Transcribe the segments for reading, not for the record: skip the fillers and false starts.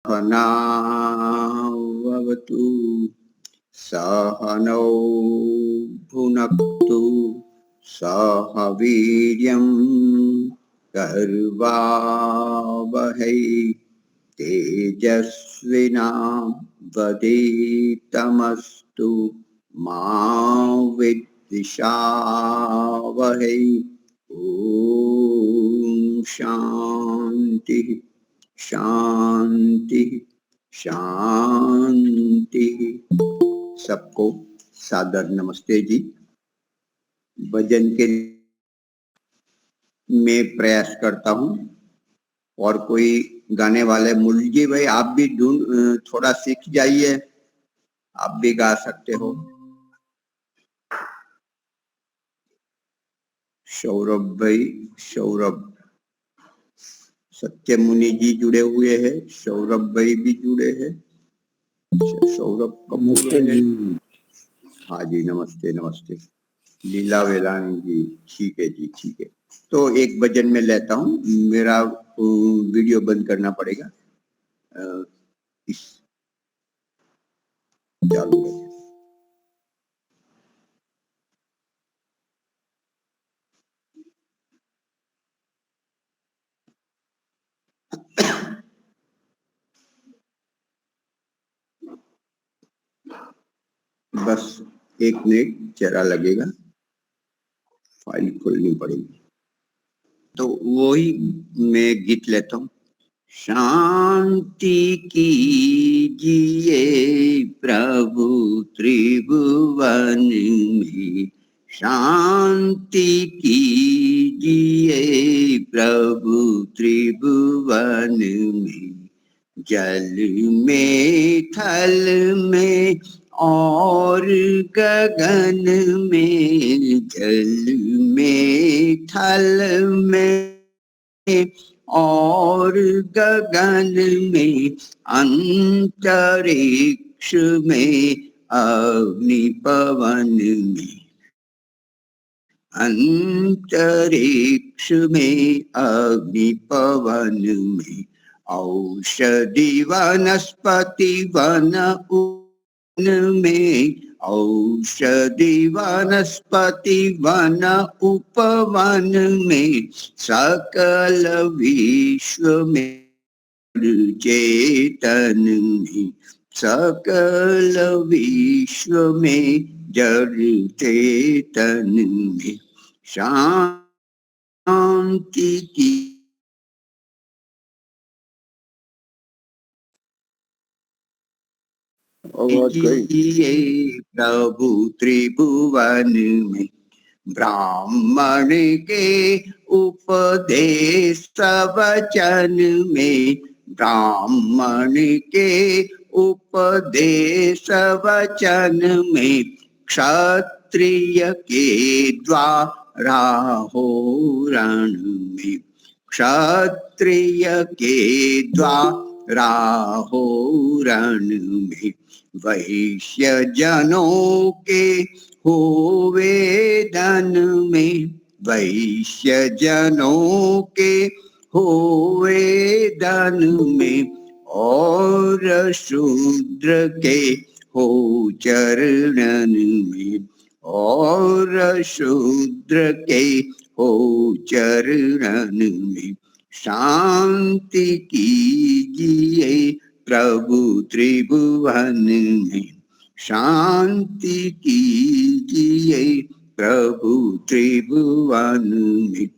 सहनावतु सहनौ भुनक्तु सह वीर्यं कर्वावहै तेजस्विनावधीतमस्तु मा विद्विषावहै। ओम शांति शांति शांति। सबको सादर नमस्ते जी। भजन के मैं प्रयास करता हूँ और कोई गाने वाले मुरली भाई आप भी ढूंढ थोड़ा सीख जाइए, आप भी गा सकते हो। सौरभ भाई, सौरभ, सत्य मुनि जी जुड़े हुए हैं, सौरभ भाई भी जुड़े हैं। सौरभ कपूर है। हाँ जी, नमस्ते नमस्ते। लीला वेलानी जी, ठीक है जी, ठीक है। तो एक भजन में लेता हूँ, मेरा वीडियो बंद करना पड़ेगा। इस चालू है। बस एक मिनट जरा लगेगा, फाइल खोलनी पड़ेगी। तो वही मैं गीत लेता हूँ। शांति कीजिए प्रभु त्रिभुवन में, शांति कीजिए प्रभु त्रिभुवन में। जल में थल में और गगन में, जल में थल में और गगन में, अंतरिक्ष में अग्नि पवन में, अंतरिक्ष में अग्नि पवन में। औषधि वनस्पति वन में, औषधि वनस्पति वन उपवन में, सकल विश्व में चेतन में, सकल विश्व में जड़ चेतन में। शांति की प्रभु त्रिभुवन में। ब्राह्मण के उपदेश वचन में, ब्राह्मण के उपदेश वचन में, क्षत्रिय के द्वारा हो रण में, क्षत्रिय के द्वारा हो रण में। वैश्य जनों के होवे धन में, वैश्य जनों के होवे धन में, और शूद्र के हो चरणन में, और शूद्र के हो चरणन में। शांति कीजिए प्रभु त्रिभुवन में, शांति कीजिए प्रभु त्रिभुवन में।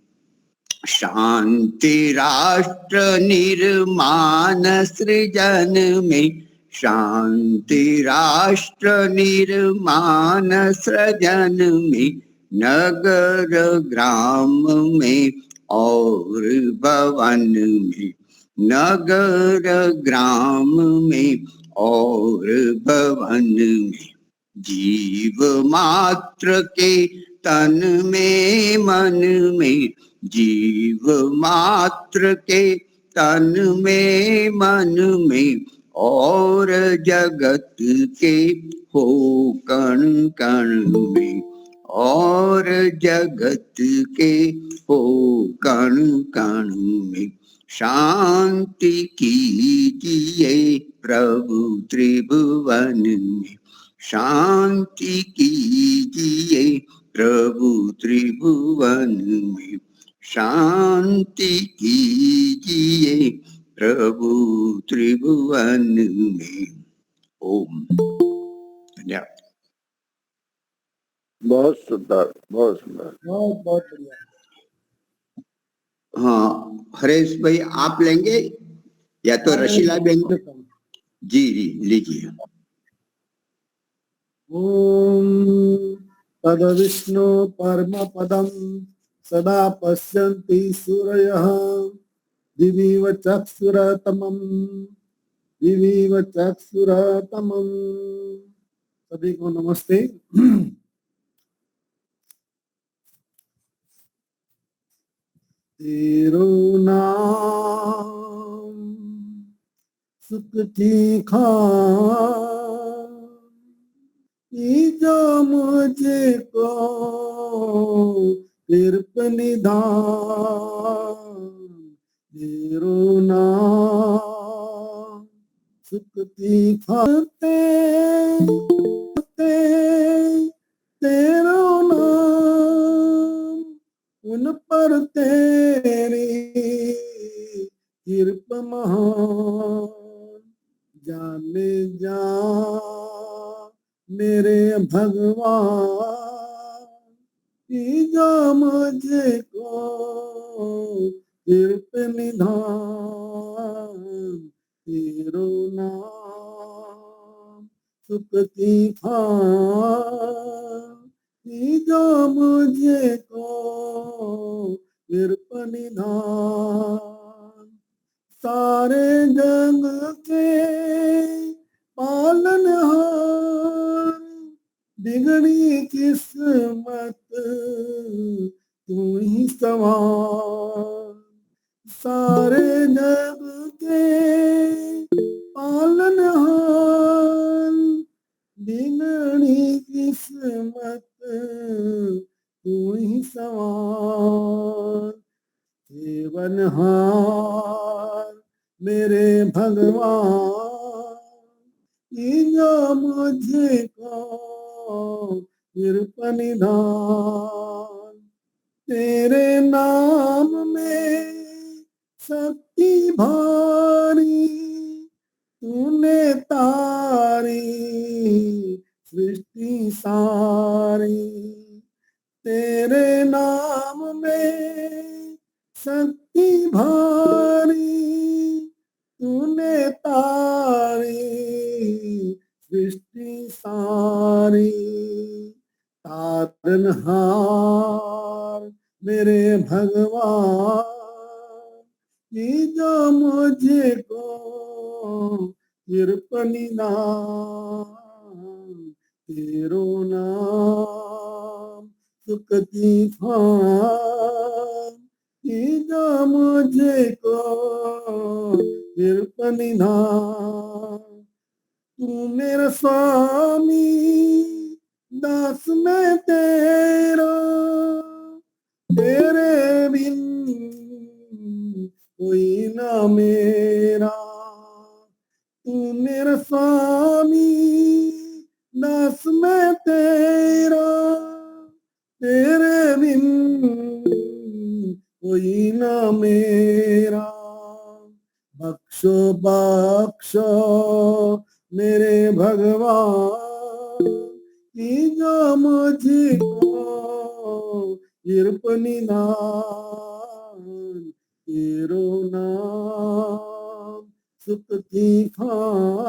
शांति राष्ट्र निर्माण सृजन में, शांति राष्ट्र निर्माण सृजन में। नगर ग्राम में और भवन में, नगर ग्राम में और भवन में। जीव मात्र के तन में मन में, जीव मात्र के तन में मन में, और जगत के हो कण कण में, और जगत के हो कण कण में। शांति कीजिए प्रभु त्रिभुवन में, शांति कीजिए प्रभु त्रिभुवन में, शांति कीजिए प्रभु त्रिभुवन में। ओम। धन्यवाद। बहुत सुंदर, बहुत सुंदर, बहुत बहुत बढ़िया। हाँ हरेश भाई आप लेंगे या तो रशीला बेन? जी जी लीजिए। ओम तद विष्णु परम पदम सदा पश्यन्ति सूरयः दिवीव चक्षुरतमं दिवीव चक्षुरतमं। सभी को नमस्ते। तेरो नाम सुख तीखा जो मुझको कृप निधान, तेरो नाम सुख तीखा तेरो नाम उन पर तेरी कृपा महान। जाने जा मेरे भगवान जो मुझको कृप निधान, तेरो नाम सुख तीखा जो मुझको कृप निधान। सारे जग के पालनहार बिगड़ी किस्मत तू ही संभाल। सारे जग के पालनहार बिगड़ी किस्मत तू ही संभाल। जीवनहार मेरे भगवान जो मुझको कृपा निधान। तेरे नाम में शक्ति भारी तूने तारी सृष्टि सारी। तेरे नाम में शक्ति भारी तूने तारी सृष्टि सारी। तारनहार मेरे भगवान जो मुझको कृपा निधान, तेरो नाम सुख तीखान जो मुझको कृपा निधान। तू मेरा स्वामी दास मैं तेरा, तेरे बिन कोई ना मेरा। तू मेरा स्वामी दास मैं तेरा, तेरे बिन कोई ना मेरा। बख्शो बख्शो मेरे भगवान जो मुझको कृपा निधान, तेरो नाम सुख तीखान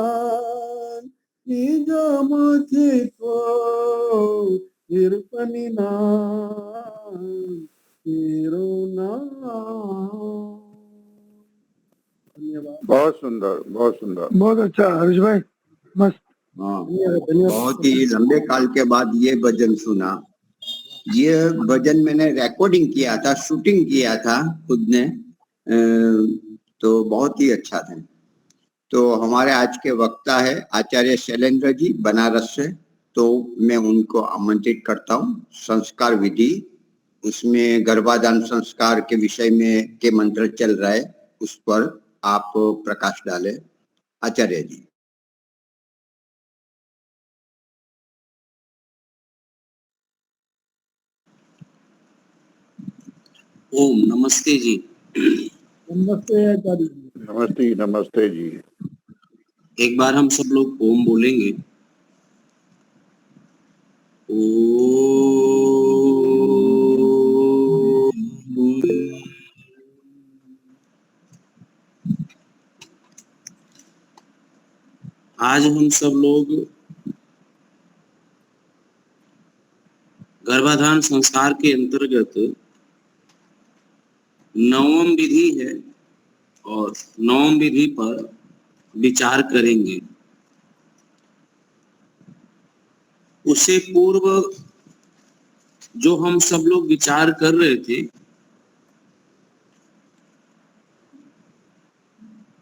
जो मुझको कृपा निधान, तेरो नाम। धन्यवाद। बहुत सुंदर, बहुत सुंदर, बहुत अच्छा हरीश भाई, मस्त। हाँ बहुत ही लंबे काल के बाद ये भजन सुना। ये भजन मैंने रिकॉर्डिंग किया था, शूटिंग किया था खुद ने, तो बहुत ही अच्छा था। तो हमारे आज के वक्ता है आचार्य शैलेंद्र जी बनारस से, तो मैं उनको आमंत्रित करता हूँ। संस्कार विधि उसमें गर्भाधान संस्कार के विषय में के मंत्र चल रहा है, उस पर आप प्रकाश डालें आचार्य जी। ओम नमस्ते जी। नमस्ते आचार्य जी। नमस्ते नमस्ते जी। एक बार हम सब लोग ओम बोलेंगे। आज हम सब लोग गर्भाधान संस्कार के अंतर्गत नवम विधि है और नवम विधि पर विचार करेंगे। उससे पूर्व जो हम सब लोग विचार कर रहे थे,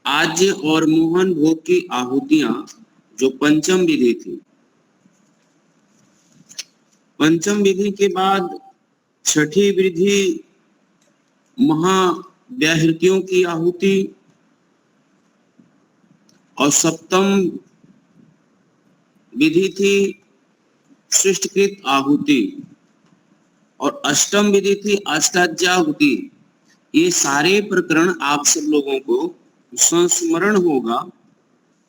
आज्य और मोहन भोग की आहुतियां जो पंचम विधि थी, पंचम विधि के बाद छठी विधि महाव्याहृतियों की आहुति और सप्तम विधि थी सृष्टिकृत आहुति और अष्टम विधि थी अष्टाध्याहुति। ये सारे प्रकरण आप सब लोगों को संस्मरण होगा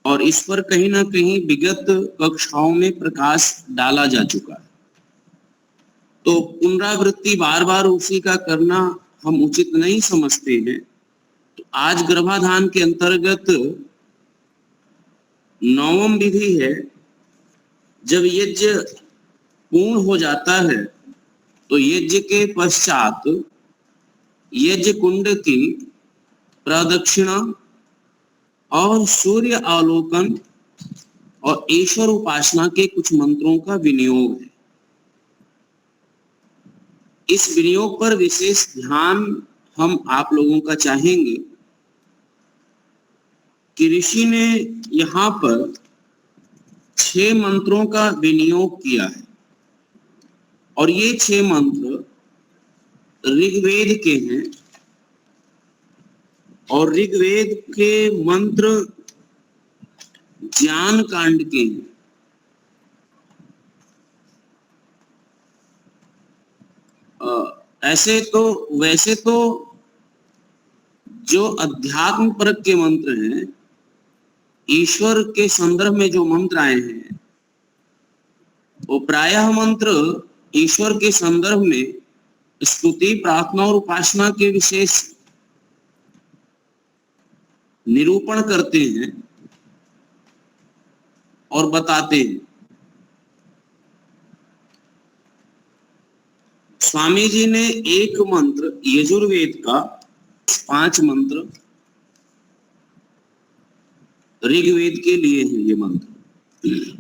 और इस पर कहीं ना कहीं विगत कक्षाओं में प्रकाश डाला जा चुका है। तो पुनरावृत्ति बार बार उसी का करना हम उचित नहीं समझते हैं। तो आज गर्भाधान के अंतर्गत नवम विधि है। जब यज्ञ पूर्ण हो जाता है तो यज्ञ के पश्चात यज्ञ कुंड की प्रदक्षिणा और सूर्य अवलोकन और ईश्वर उपासना के कुछ मंत्रों का विनियोग है। इस विनियोग पर विशेष ध्यान हम आप लोगों का चाहेंगे कि ऋषि ने यहाँ पर 6 मंत्रों का विनियोग किया है और ये 6 मंत्र ऋग्वेद के हैं और ऋग्वेद के मंत्र ज्ञान कांड के हैं। वैसे तो जो अध्यात्म परक के मंत्र हैं, ईश्वर के संदर्भ में जो मंत्र आए हैं, वो प्रायः मंत्र ईश्वर के संदर्भ में स्तुति, प्रार्थना और उपासना के विशेष निरूपण करते हैं और बताते हैं। स्वामी जी ने एक मंत्र यजुर्वेद का, 5 मंत्र ऋग्वेद के लिए हैं ये मंत्र।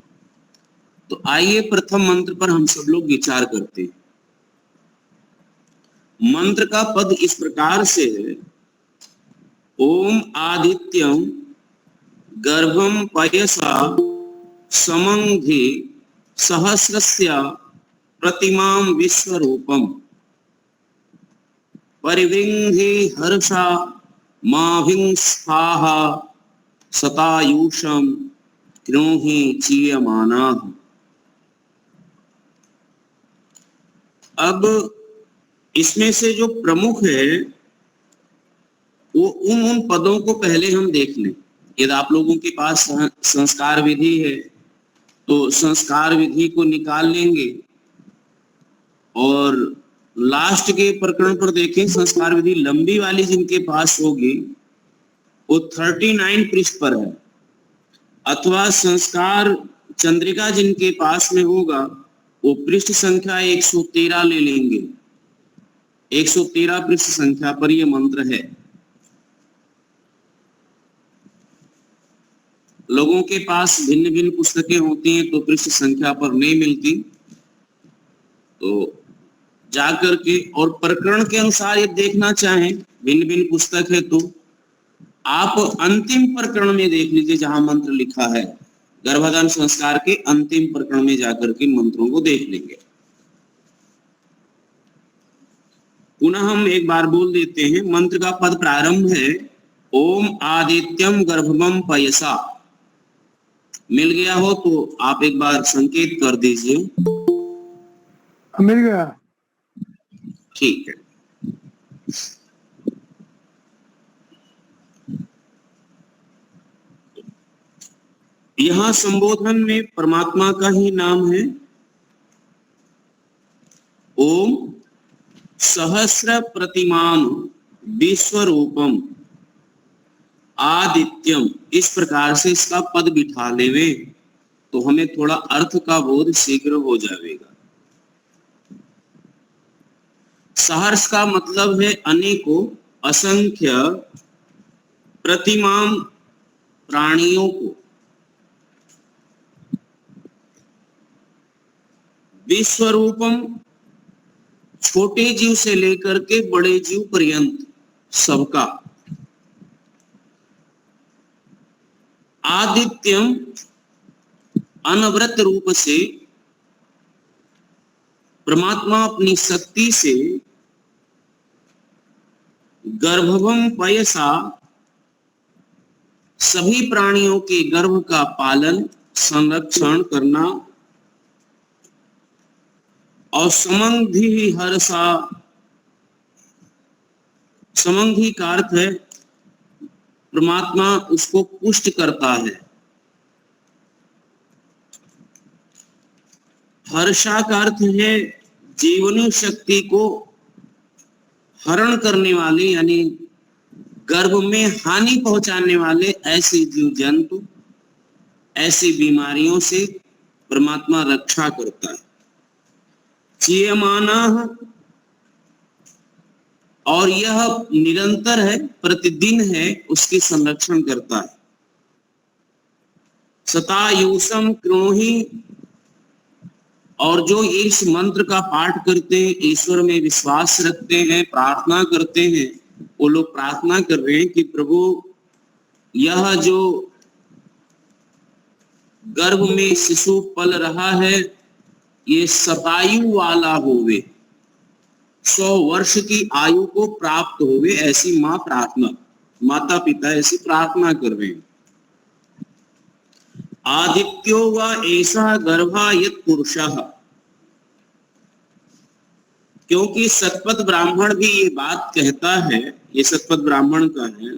तो आइए प्रथम मंत्र पर हम सब लोग विचार करते हैं। मंत्र का पद इस प्रकार से है, ओम आदित्यम गर्भम पयसा समंघे सहस्रस्य प्रतिमां विश्वरूपम परिवृंधे हर्षा माभिं स्वाहा शतायुषम कृणुहि चीयमानाः। अब इसमें से जो प्रमुख है वो उन पदों को पहले हम देख लें। यदि आप लोगों के पास संस्कार विधि है तो संस्कार विधि को निकाल लेंगे और लास्ट के प्रकरण पर देखें। संस्कार विधि लंबी वाली जिनके पास होगी वो 39 पृष्ठ पर है, अथवा संस्कार चंद्रिका जिनके पास में होगा वो पृष्ठ संख्या 113 ले लेंगे। 113 पृष्ठ संख्या पर ये मंत्र है। लोगों के पास भिन्न भिन्न पुस्तकें होती हैं तो पृष्ठ संख्या पर नहीं मिलती, तो जाकर के और प्रकरण के अनुसार ये देखना चाहें भिन्न भिन्न पुस्तक है तो आप अंतिम प्रकरण में देख लीजिए जहां मंत्र लिखा है। गर्भाधान संस्कार के अंतिम प्रकरण में जाकर के मंत्रों को देख लेंगे। पुनः हम एक बार बोल देते हैं। मंत्र का पद प्रारंभ है ओम आदित्यम गर्भमम पयसा मिल गया हो तो आप एक बार संकेत कर दीजिए। मिल गया। ठीक है। यहां संबोधन में परमात्मा का ही नाम है। ओम सहस्र प्रतिमान विश्वरूपम आदित्यम, इस प्रकार से इसका पद बिठा लेवे तो हमें थोड़ा अर्थ का बोध शीघ्र हो जाएगा। सहर्ष का मतलब है अनेकों, असंख्य, प्रतिमाम प्राणियों को, विश्वरूपम छोटे जीव से लेकर के बड़े जीव पर्यंत सबका, आदित्यम अनवरत रूप से परमात्मा अपनी शक्ति से गर्भवम पयसा सभी प्राणियों के गर्भ का पालन संरक्षण करना, और समंधि हर्षा, समंधि का अर्थ है परमात्मा उसको पुष्ट करता है। हर्षा का अर्थ है जीवनी शक्ति को हरण करने वाले, यानी गर्भ में हानि पहुंचाने वाले ऐसे जीव जंतु, ऐसी बीमारियों से परमात्मा रक्षा करता है। चीयमाना, और यह निरंतर है, प्रतिदिन है, उसकी संरक्षण करता है। सतायुषम कृणुहि, और जो इस मंत्र का पाठ करते हैं, ईश्वर में विश्वास रखते हैं, प्रार्थना करते हैं, वो लोग प्रार्थना कर रहे हैं कि प्रभु यह जो गर्भ में शिशु पल रहा है ये शतायु वाला होवे, 100 वर्ष की आयु को प्राप्त होवे, ऐसी माँ प्रार्थना, माता पिता ऐसी प्रार्थना कर रहे हैं। आदित्यो व ऐसा गर्भा यत पुरुषः, क्योंकि सतपथ ब्राह्मण भी ये बात कहता है, ये सतपथ ब्राह्मण का है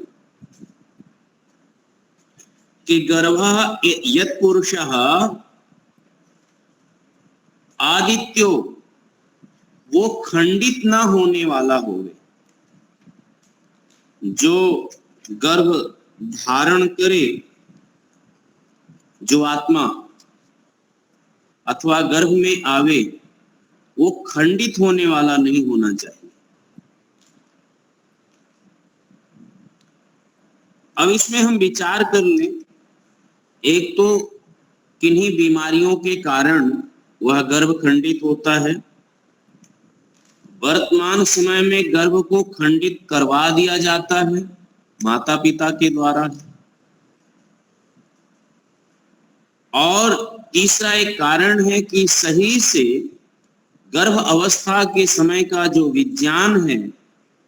कि गर्भः यत पुरुषः आदित्यो, वो खंडित ना होने वाला होवे, जो गर्भ धारण करे, जो आत्मा अथवा गर्भ में आवे वो खंडित होने वाला नहीं होना चाहिए। अब इसमें हम विचार कर लें, एक तो किन्हीं बीमारियों के कारण वह गर्भ खंडित होता है। वर्तमान समय में गर्भ को खंडित करवा दिया जाता है माता पिता के द्वारा। और तीसरा एक कारण है कि सही से गर्भ अवस्था के समय का जो विज्ञान है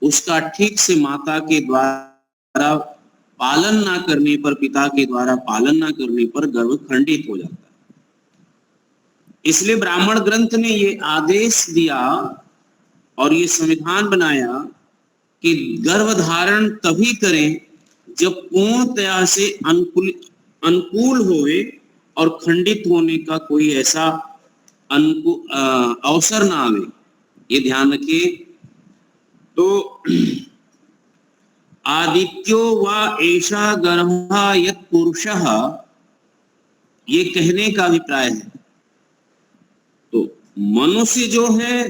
उसका ठीक से माता के द्वारा पालन ना करने पर, पिता के द्वारा पालन ना करने पर गर्भ खंडित हो जाता है। इसलिए ब्राह्मण ग्रंथ ने ये आदेश दिया और ये संविधान बनाया कि गर्भधारण तभी करें जब पूर्णतया से अनुकूल होए और खंडित होने का कोई ऐसा अवसर ना आवे, ये ध्यान रखिए। तो आदित्यो व एषा गर्भा यत् पुरुषः, ये कहने का अभिप्राय है। तो मनुष्य जो है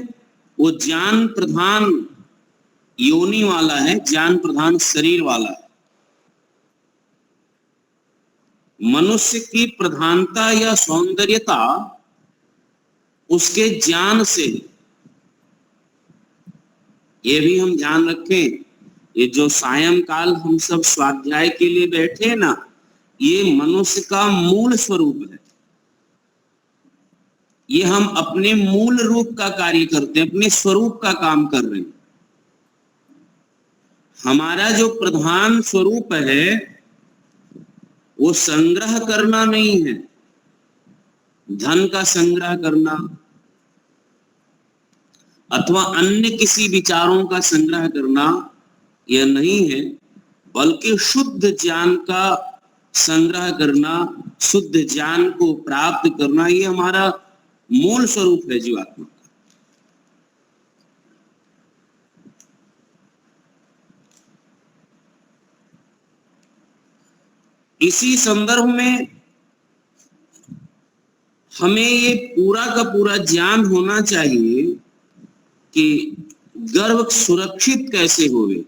वो ज्ञान प्रधान योनि वाला है, ज्ञान प्रधान शरीर वाला है। मनुष्य की प्रधानता या सौंदर्यता उसके ज्ञान से, ये भी हम ध्यान रखें। ये जो सायंकाल हम सब स्वाध्याय के लिए बैठे हैं ना, ये मनुष्य का मूल स्वरूप है। ये हम अपने मूल रूप का कार्य करते हैं, अपने स्वरूप का काम कर रहे हैं। हमारा जो प्रधान स्वरूप है वो संग्रह करना नहीं है, धन का संग्रह करना अथवा अन्य किसी विचारों का संग्रह करना यह नहीं है, बल्कि शुद्ध ज्ञान का संग्रह करना, शुद्ध ज्ञान को प्राप्त करना, ये हमारा मूल स्वरूप है जीवात्मा का। इसी संदर्भ में हमें ये पूरा का पूरा ज्ञान होना चाहिए कि गर्भ सुरक्षित कैसे होवे।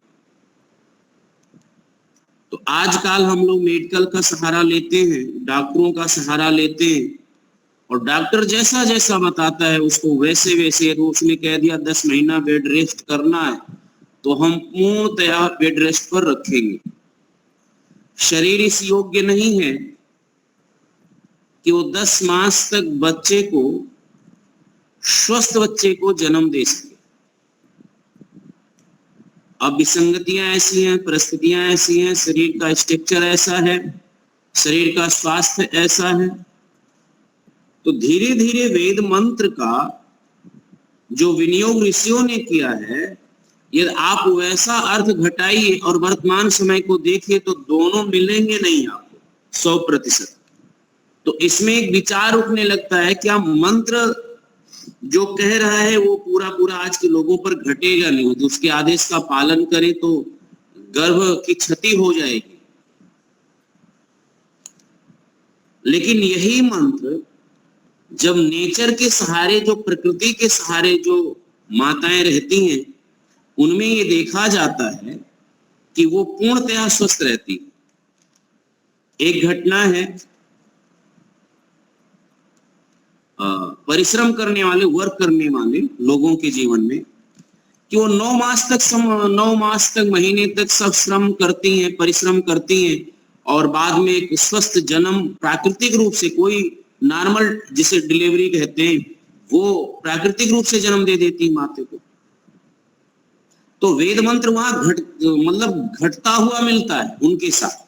तो आजकल हम लोग मेडिकल का सहारा लेते हैं, डॉक्टरों का सहारा लेते हैं, और डॉक्टर जैसा जैसा बताता है उसको वैसे वैसे, तो उसने कह दिया 10 महीना बेड रेस्ट करना है तो हम पूर्णतया बेड रेस्ट पर रखेंगे। शरीर इस योग्य नहीं है कि वो 10 मास तक बच्चे को, स्वस्थ बच्चे को जन्म दे सके। अब विसंगतियां ऐसी हैं, परिस्थितियां ऐसी हैं, शरीर का स्ट्रक्चर ऐसा है, शरीर का स्वास्थ्य ऐसा है। तो धीरे धीरे वेद मंत्र का जो विनियोग ऋषियों ने किया है, यदि आप वैसा अर्थ घटाइए और वर्तमान समय को देखिए तो दोनों मिलेंगे नहीं आपको 100%। तो इसमें एक विचार उठने लगता है क्या मंत्र जो कह रहा है वो पूरा पूरा आज के लोगों पर घटेगा नहीं, तो उसके आदेश का पालन करें तो गर्भ की क्षति हो जाएगी। लेकिन यही मंत्र जब नेचर के सहारे, जो प्रकृति के सहारे जो माताएं रहती हैं, उनमें ये देखा जाता है कि वो पूर्णतया स्वस्थ रहती। एक घटना है, परिश्रम करने वाले, वर्क करने वाले लोगों के जीवन में, कि वो 9 मास तक महीने तक सब श्रम करती हैं, परिश्रम करती हैं, और बाद में एक स्वस्थ जन्म प्राकृतिक रूप से, कोई नॉर्मल जिसे डिलीवरी कहते हैं, वो प्राकृतिक रूप से जन्म दे देती माते को। तो वेद मंत्र वहां घटता हुआ मिलता है उनके साथ।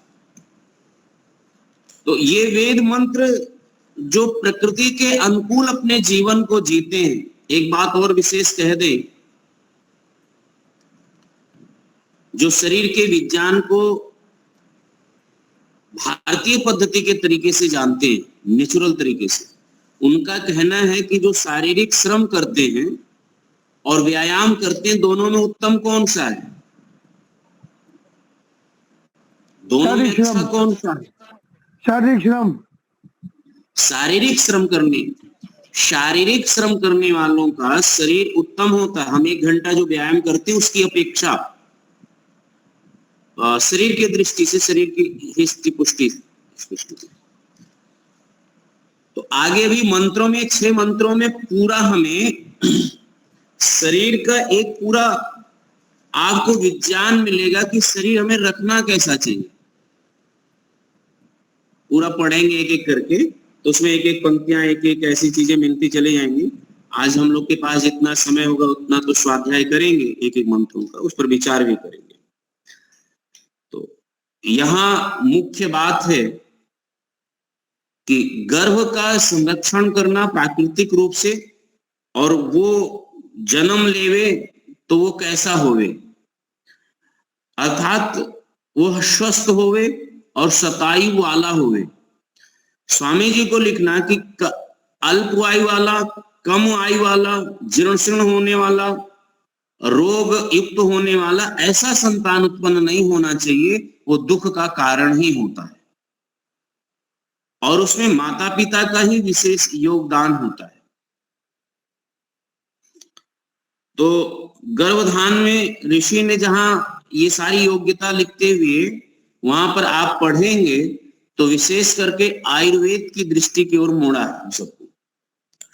तो ये वेद मंत्र जो प्रकृति के अनुकूल अपने जीवन को जीते हैं। एक बात और विशेष कह दें, जो शरीर के विज्ञान को भारतीय पद्धति के तरीके से जानते हैं, नेचुरल तरीके से, उनका कहना है कि जो शारीरिक श्रम करते हैं और व्यायाम करते हैं, दोनों में उत्तम कौन सा है? दोनों में अच्छा कौन सा है? शारीरिक श्रम करने वालों का शरीर उत्तम होता है। हम 1 घंटा जो व्यायाम करते हैं उसकी अपेक्षा शरीर की दृष्टि से, शरीर की हिस्ट्री पुष्टि। तो आगे भी मंत्रों में, 6 मंत्रों में पूरा हमें शरीर का एक पूरा आपको विज्ञान मिलेगा कि शरीर हमें रखना कैसा चाहिए। पूरा पढ़ेंगे एक एक करके, तो उसमें एक एक पंक्तियां, एक एक ऐसी चीजें मिलती चली जाएंगी। आज हम लोग के पास जितना समय होगा उतना तो स्वाध्याय करेंगे, एक एक मंत्रों का, उस पर विचार भी करेंगे। तो यहाँ मुख्य बात है कि गर्भ का संरक्षण करना प्राकृतिक रूप से, और वो जन्म लेवे तो वो कैसा होवे, अर्थात वो स्वस्थ होवे और शतायु वाला होवे। स्वामी जी को लिखना कि अल्प आयु वाला, कम आयु वाला, जीर्ण शीर्ण होने वाला, रोग युक्त होने वाला, ऐसा संतान उत्पन्न नहीं होना चाहिए। वो दुख का कारण ही होता है, और उसमें माता पिता का ही विशेष योगदान होता है। तो गर्भधान में ऋषि ने जहां ये सारी योग्यता लिखते हुए, वहां पर आप पढ़ेंगे तो विशेष करके आयुर्वेद की दृष्टि की ओर मोड़ा है सबको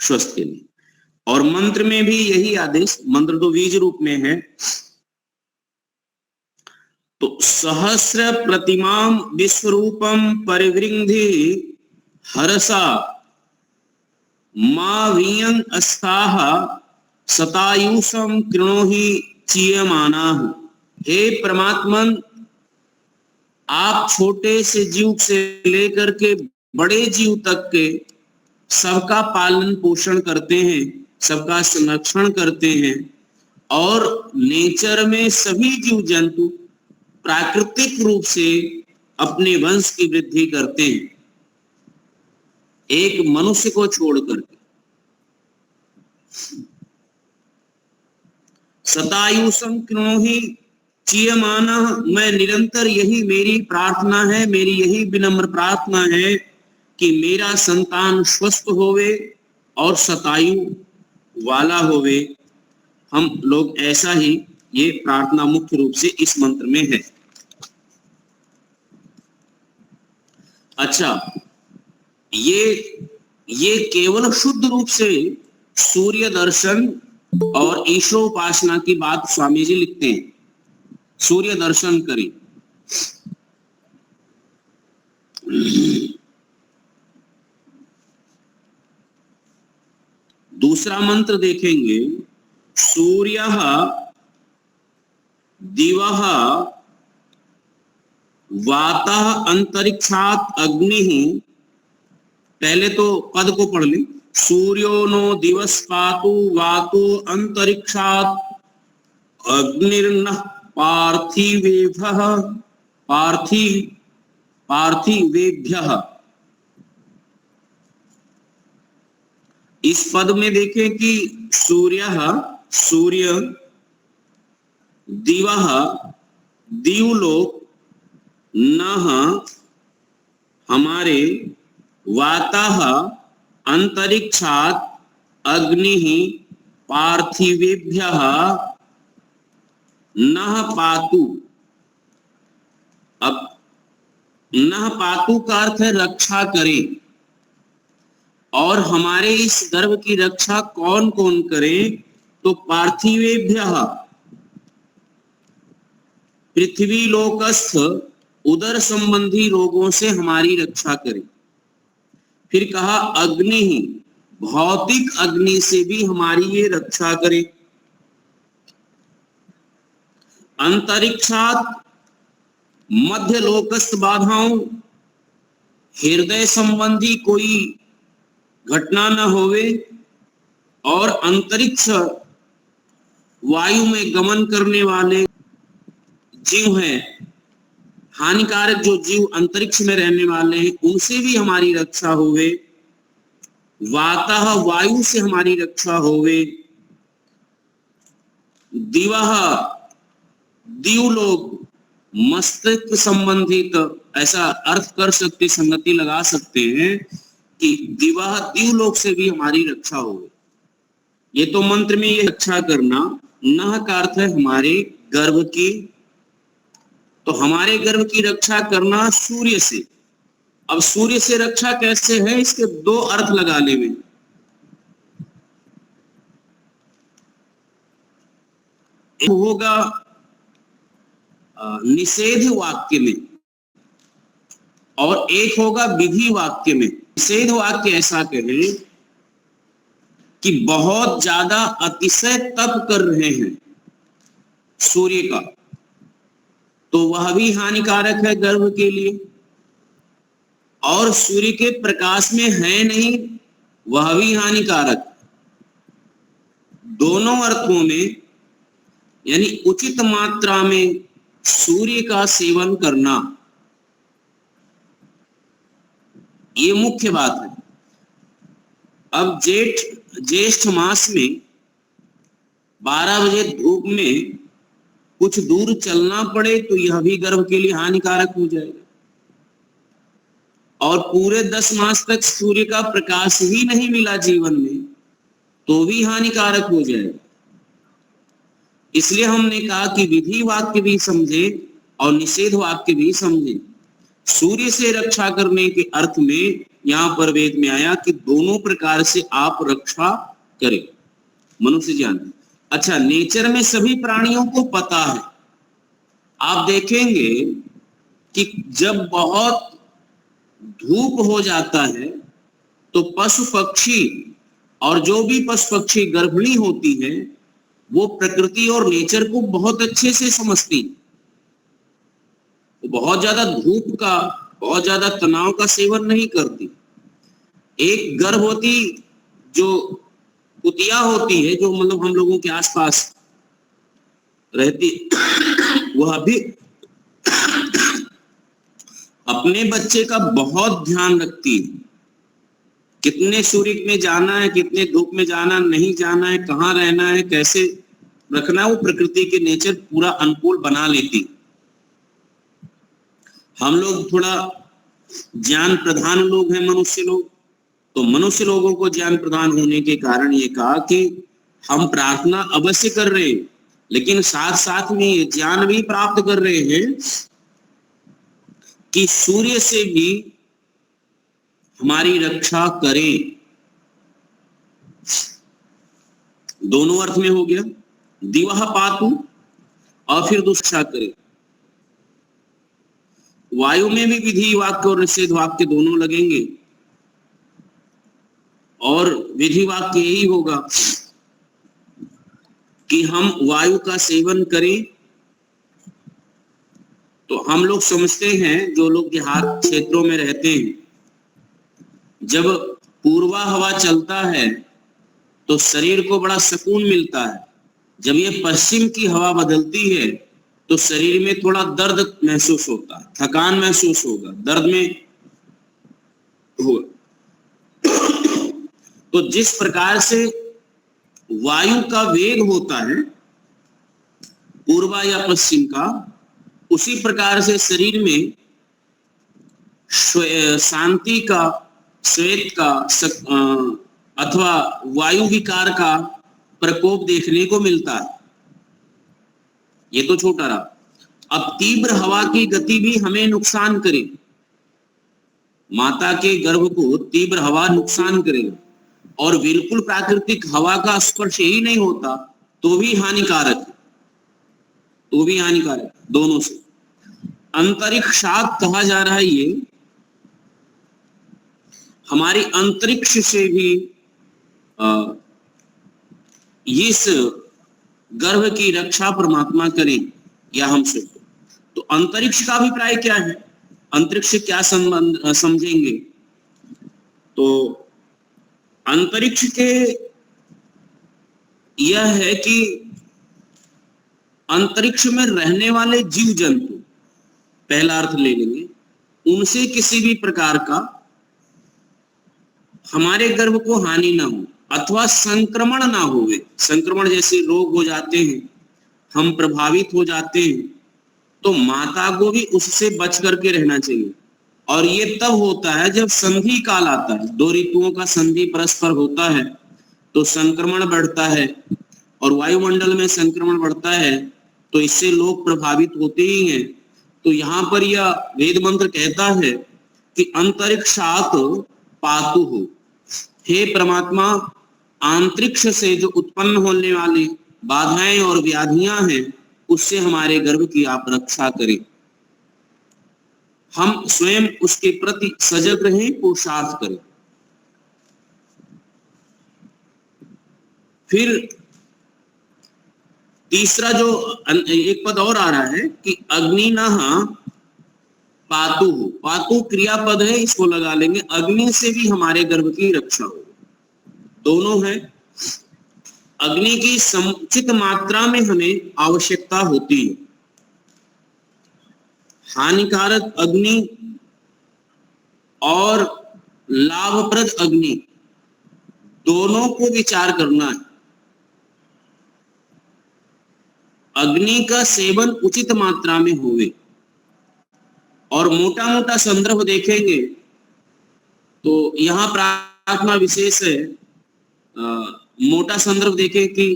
स्वस्थ के लिए। और मंत्र में भी यही आदेश, मंत्र तो बीज रूप में है। तो सहस्र प्रतिमाम विश्वरूपम परिवृंधि हरसा मा वियं अस्ताह शतायुषम कृणोहि चीयमानाः। हे परमात्मन, आप छोटे से जीव से लेकर के बड़े जीव तक के सबका पालन पोषण करते हैं, सबका संरक्षण करते हैं, और नेचर में सभी जीव जंतु प्राकृतिक रूप से अपने वंश की वृद्धि करते हैं, एक मनुष्य को छोड़ करके। सतायुषं कृणोहि चीयमानः, मैं निरंतर यही मेरी प्रार्थना है, मेरी यही विनम्र प्रार्थना है कि मेरा संतान स्वस्थ होवे और शतायु वाला होवे। हम लोग ऐसा ही, ये प्रार्थना मुख्य रूप से इस मंत्र में है। अच्छा, ये केवल शुद्ध रूप से सूर्य दर्शन और ईश्वर उपासना की बात स्वामी जी लिखते हैं। सूर्य दर्शन करें। दूसरा मंत्र देखेंगे, सूर्यः दिवः वातः अंतरिक्षात् अग्निः। पहले तो पद को पढ़ लें। सूर्यो नो दिवस पातु वातो अंतरिक्षात् अग्निर्नः पार्थिवेभ्यः पार्थिवेभ्यः। इस पद में देखें कि सूर्य, दिवः दिवलोक, नः हमारे, वातः अंतरिक्षात् अग्निः पार्थिवेभ्यः नः पातु। अब नः पातु का अर्थ है रक्षा करें, और हमारे इस गर्भ की रक्षा कौन कौन करे? तो पार्थिवेभ्यः, पृथ्वी लोकस्थ उदर संबंधी रोगों से हमारी रक्षा करे। फिर कहा अग्नि, भौतिक अग्नि से भी हमारी ये रक्षा करे। अंतरिक्षात, मध्य लोकस्थ बाधाओं, हृदय संबंधी कोई घटना न होवे, और अंतरिक्ष वायु में गमन करने वाले जीव हैं, हानिकारक जो जीव अंतरिक्ष में रहने वाले हैं, उनसे भी हमारी रक्षा होवे। वातः, वायु से हमारी रक्षा होवे। दिवः, दिवलोक, मस्तिष्क संबंधित, ऐसा अर्थ कर सकते, संगति लगा सकते हैं कि दिवः दिवलोक से भी हमारी रक्षा होवे। ये तो मंत्र में ये रक्षा करना। नह का अर्थ है हमारे गर्भ की, तो हमारे गर्भ की रक्षा करना सूर्य से। अब सूर्य से रक्षा कैसे है, इसके दो अर्थ लगा लेंगे। एक होगा निषेध वाक्य में, और एक होगा विधि वाक्य में। निषेध वाक्य ऐसा कहे कि बहुत ज्यादा अतिशय तप कर रहे हैं सूर्य का, तो वह भी हानिकारक है गर्भ के लिए, और सूर्य के प्रकाश में है नहीं, वह भी हानिकारक। दोनों अर्थों में, यानी उचित मात्रा में सूर्य का सेवन करना, ये मुख्य बात है। अब ज्येष्ठ मास में 12 बजे धूप में कुछ दूर चलना पड़े तो यह भी गर्भ के लिए हानिकारक हो जाएगा, और पूरे 10 मास तक सूर्य का प्रकाश ही नहीं मिला जीवन में तो भी हानिकारक हो जाएगा। इसलिए हमने कहा कि विधि वाक्य भी समझे और निषेध वाक्य भी समझे। सूर्य से रक्षा करने के अर्थ में यहां पर वेद में आया कि दोनों प्रकार से आप रक्षा करें, मनुष्य जान। अच्छा, नेचर में सभी प्राणियों को पता है। आप देखेंगे कि जब बहुत धूप हो जाता है तो पशु पक्षी, और जो भी पशु पक्षी गर्भिणी होती है, वो प्रकृति और नेचर को बहुत अच्छे से समझती, वो बहुत ज्यादा धूप का, बहुत ज्यादा तनाव का सेवन नहीं करती। एक गर्भवती जो कुतिया होती है, जो मतलब हम लोगों के आसपास रहती, वह भी अपने बच्चे का बहुत ध्यान रखती है। कितने सूर्य में जाना है, कितने धूप में जाना, नहीं जाना है, कहाँ रहना है, कैसे रखना है, वो प्रकृति के नेचर पूरा अनुकूल बना लेती। हम लोग थोड़ा ज्ञान प्रधान लोग हैं, मनुष्य लोग, तो मनुष्य लोगों को ज्ञान प्रदान होने के कारण ये कहा कि हम प्रार्थना अवश्य कर रहे हैं, लेकिन साथ साथ में ये ज्ञान भी प्राप्त कर रहे हैं कि सूर्य से भी हमारी रक्षा करें। दोनों अर्थ में हो गया, दिवह पातु और फिर दुष्टा करे। वायु में भी विधि वाक्य और निषेध वाक्य दोनों लगेंगे, और विधि वाक्य यही होगा कि हम वायु का सेवन करें। तो हम लोग समझते हैं, जो लोग देहात क्षेत्रों में रहते हैं, जब पूर्वा हवा चलता है तो शरीर को बड़ा सुकून मिलता है। जब ये पश्चिम की हवा बदलती है तो शरीर में थोड़ा दर्द महसूस होता है, थकान महसूस होगा, दर्द में होगा। तो जिस प्रकार से वायु का वेग होता है पूर्वा या पश्चिम का, उसी प्रकार से शरीर में शांति का, श्वेत का अथवा वायु विकार का प्रकोप देखने को मिलता है। ये तो छोटा रहा। अब तीव्र हवा की गति भी हमें नुकसान करे, माता के गर्भ को तीव्र हवा नुकसान करेगा, और बिल्कुल प्राकृतिक हवा का स्पर्श ही नहीं होता तो भी हानिकारक है, तो भी हानिकारक, दोनों से। अंतरिक्षात कहा जा रहा है, ये हमारी अंतरिक्ष से भी इस गर्भ की रक्षा परमात्मा करें या हमसे। तो अंतरिक्ष का अभिप्राय क्या है, अंतरिक्ष से क्या संबंध समझेंगे? तो अंतरिक्ष के यह है कि अंतरिक्ष में रहने वाले जीव जंतु, पहला अर्थ ले लेंगे, उनसे किसी भी प्रकार का हमारे गर्भ को हानि ना हो अथवा संक्रमण ना होवे। संक्रमण जैसे रोग हो जाते हैं, हम प्रभावित हो जाते हैं, तो माता को भी उससे बच करके रहना चाहिए। और ये तब होता है जब संधि काल आता है, दो ऋतुओं का संधि परस्पर होता है तो संक्रमण बढ़ता है, और वायुमंडल में संक्रमण बढ़ता है तो इससे लोग प्रभावित होते ही हैं। तो यहाँ पर यह वेद मंत्र कहता है कि अंतरिक्षात पातु हो, हे परमात्मा, अंतरिक्ष से जो उत्पन्न होने वाली बाधाएं और व्याधियां हैं उससे हमारे गर्भ की आप रक्षा करें। हम स्वयं उसके प्रति सजग रहें, पुरुषार्थ करें। फिर तीसरा जो एक पद और आ रहा है कि अग्निनः पातु, पातु क्रियापद है, इसको लगा लेंगे। अग्नि से भी हमारे गर्भ की रक्षा हो, दोनों है। अग्नि की समुचित मात्रा में हमें आवश्यकता होती है। हानिकारक अग्नि और लाभप्रद अग्नि दोनों को विचार करना है। अग्नि का सेवन उचित मात्रा में होवे, और मोटा मोटा संदर्भ देखेंगे तो यहाँ प्रार्थना विशेष है। मोटा संदर्भ देखें कि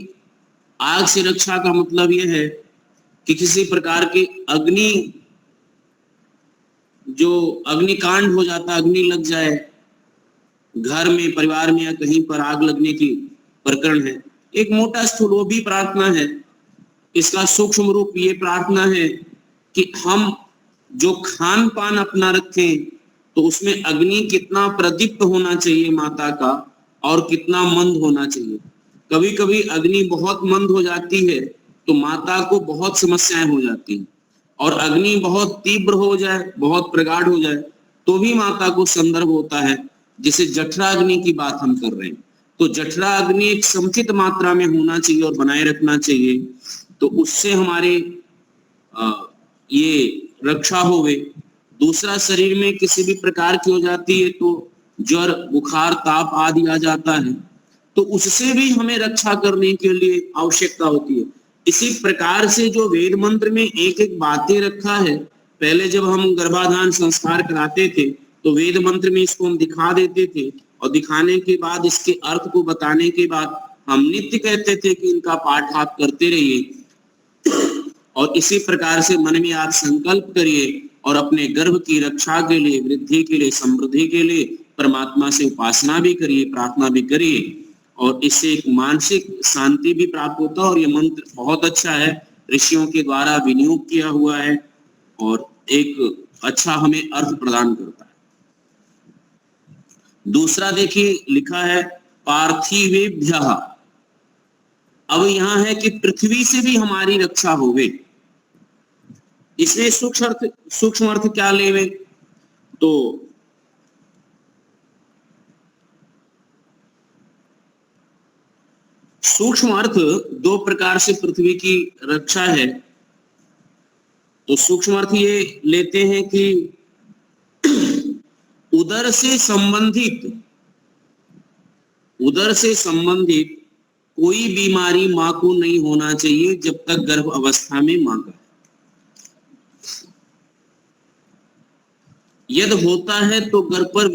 आग से रक्षा का मतलब यह है कि किसी प्रकार की अग्नि, जो अग्निकांड हो जाता, अग्नि लग जाए घर में, परिवार में, या कहीं पर आग लगने की प्रकरण है। एक मोटा स्थूल वो भी प्रार्थना है। इसका सूक्ष्म रूप ये प्रार्थना है कि हम जो खान पान अपना रखें तो उसमें अग्नि कितना प्रदीप्त होना चाहिए माता का, और कितना मंद होना चाहिए। कभी कभी अग्नि बहुत मंद हो जाती है तो माता को बहुत समस्याएं हो जाती हैं, और अग्नि बहुत तीव्र हो जाए, बहुत प्रगाढ़ हो जाए तो भी माता को संदर्भ होता है। जैसे जठरा अग्नि की बात हम कर रहे हैं, तो जठरा अग्नि एक समुचित मात्रा में होना चाहिए और बनाए रखना चाहिए, तो उससे हमारे ये रक्षा होवे। दूसरा, शरीर में किसी भी प्रकार की हो जाती है तो ज्वर, बुखार, ताप आदि आ जाता है, तो उससे भी हमें रक्षा करने के लिए आवश्यकता होती है। इसी प्रकार से जो वेद मंत्र में एक एक बातें रखा है, पहले जब हम गर्भाधान संस्कार कराते थे तो वेद मंत्र में इसको हम दिखा देते थे, और दिखाने के बाद इसके अर्थ को बताने के बाद हम नित्य कहते थे कि इनका पाठ आप करते रहिए। और इसी प्रकार से मन में आप संकल्प करिए और अपने गर्भ की रक्षा के लिए, वृद्धि के लिए, समृद्धि के लिए परमात्मा से उपासना भी करिए, प्रार्थना भी करिए, और इससे एक मानसिक शांति भी प्राप्त होता है। और ये मंत्र बहुत अच्छा है, ऋषियों के द्वारा विनियोग किया हुआ है और एक अच्छा हमें अर्थ प्रदान करता है। दूसरा देखिए लिखा है पार्थिवेभ्यः। अब यहां है कि पृथ्वी से भी हमारी रक्षा होवे। इसमें सूक्ष्म अर्थ क्या लेवे, तो सूक्ष्म अर्थ दो प्रकार से पृथ्वी की रक्षा है। तो सूक्ष्म अर्थ ये लेते हैं कि उदर से संबंधित कोई बीमारी मां को नहीं होना चाहिए जब तक गर्भ अवस्था में मां का। यदि होता है तो गर्भ पर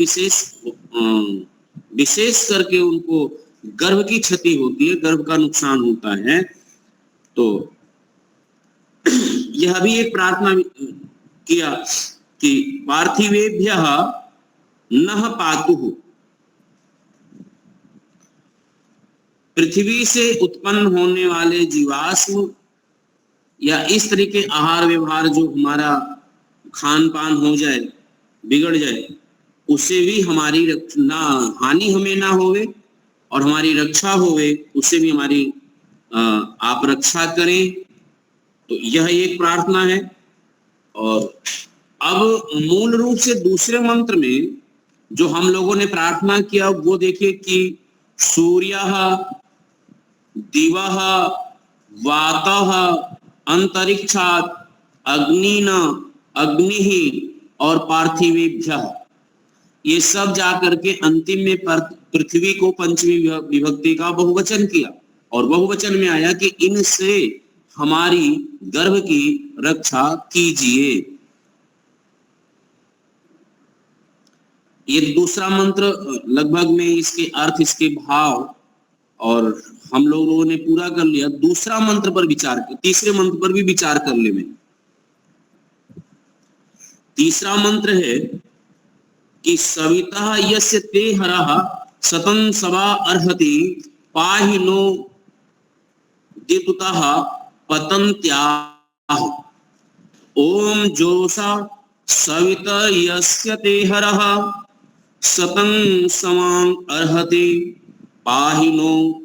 विशेष करके उनको गर्भ की क्षति होती है, गर्भ का नुकसान होता है। तो यह भी एक प्रार्थना किया कि पार्थिवेभ्यः नः पातुः। पृथ्वी से उत्पन्न होने वाले जीवाश्म या इस तरह के आहार व्यवहार जो हमारा खान पान हो जाए, बिगड़ जाए, उससे भी हमारी ना हानि हमें ना होवे और हमारी रक्षा होवे, उससे भी हमारी आप रक्षा करें। तो यह एक प्रार्थना है। और अब मूल रूप से दूसरे मंत्र में जो हम लोगों ने प्रार्थना किया वो देखिए कि सूर्यः, दिवः, वातः, अंतरिक्षात्, अग्निना, अग्निः और पार्थिवेभ्यः, ये सब जाकर के अंतिम में पृथ्वी को पंचमी विभक्ति का बहुवचन किया, और बहुवचन में आया कि इनसे हमारी गर्भ की रक्षा कीजिए। ये दूसरा मंत्र लगभग में इसके अर्थ, इसके भाव और हम लोगों ने पूरा कर लिया। दूसरा मंत्र पर विचार, तीसरे मंत्र पर भी विचार कर ले। में तीसरा मंत्र है कि सविता यस्य ते हरः सतं सवा अर्हति पाहि नो दितुतः पतन्त्याः। ओम जोषा सविता यस्य ते हरः सतं समां अर्हति पाहि नो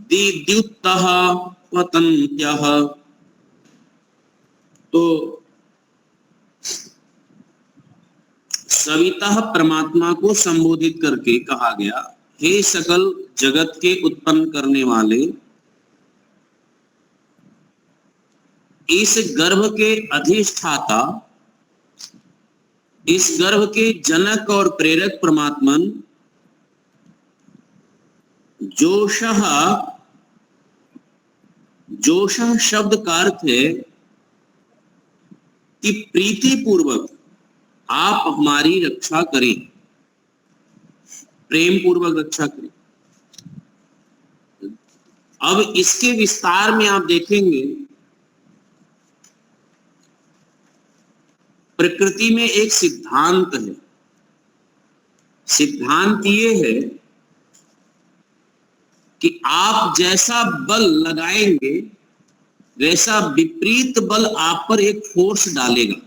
दिद्युतः पतन्त्यः। तो सविता परमात्मा को संबोधित करके कहा गया, हे सकल जगत के उत्पन्न करने वाले, इस गर्भ के अधिष्ठाता, इस गर्भ के जनक और प्रेरक परमात्मन, जोषः, जोषः शब्द का अर्थ है कि प्रीति पूर्वक आप हमारी रक्षा करें, प्रेम पूर्वक रक्षा करें। अब इसके विस्तार में आप देखेंगे, प्रकृति में एक सिद्धांत है। सिद्धांत ये है कि आप जैसा बल लगाएंगे वैसा विपरीत बल आप पर एक फोर्स डालेगा।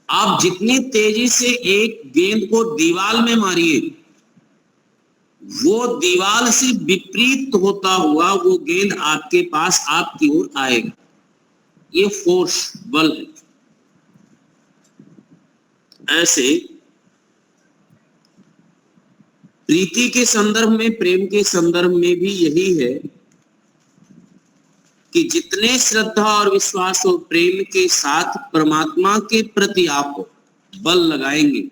आप जितनी तेजी से एक गेंद को दीवार में मारिए वो दीवार से विपरीत होता हुआ वो गेंद आपके पास आपकी ओर आएगा। ये फोर्स, बल है। ऐसे प्रीति के संदर्भ में, प्रेम के संदर्भ में भी यही है कि जितने श्रद्धा और विश्वास और प्रेम के साथ परमात्मा के प्रति आप बल लगाएंगे,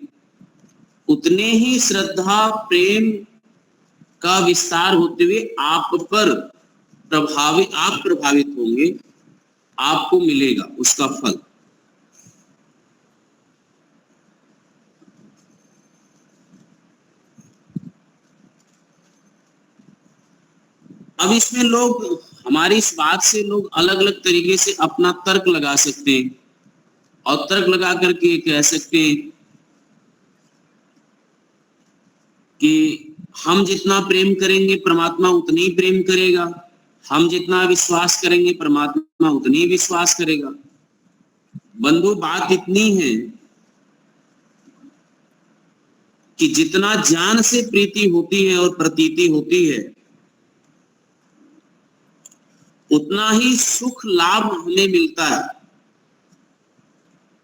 उतने ही श्रद्धा प्रेम का विस्तार होते हुए आप प्रभावित होंगे, आपको मिलेगा उसका फल। अब इसमें लोग, हमारी इस बात से लोग अलग अलग तरीके से अपना तर्क लगा सकते हैं और तर्क लगा करके कह सकते हैं कि हम जितना प्रेम करेंगे परमात्मा उतना ही प्रेम करेगा, हम जितना विश्वास करेंगे परमात्मा उतनी ही विश्वास करेगा। बंधु, बात इतनी है कि जितना ज्ञान से प्रीति होती है और प्रतीति होती है, उतना ही सुख लाभ हमें मिलता है।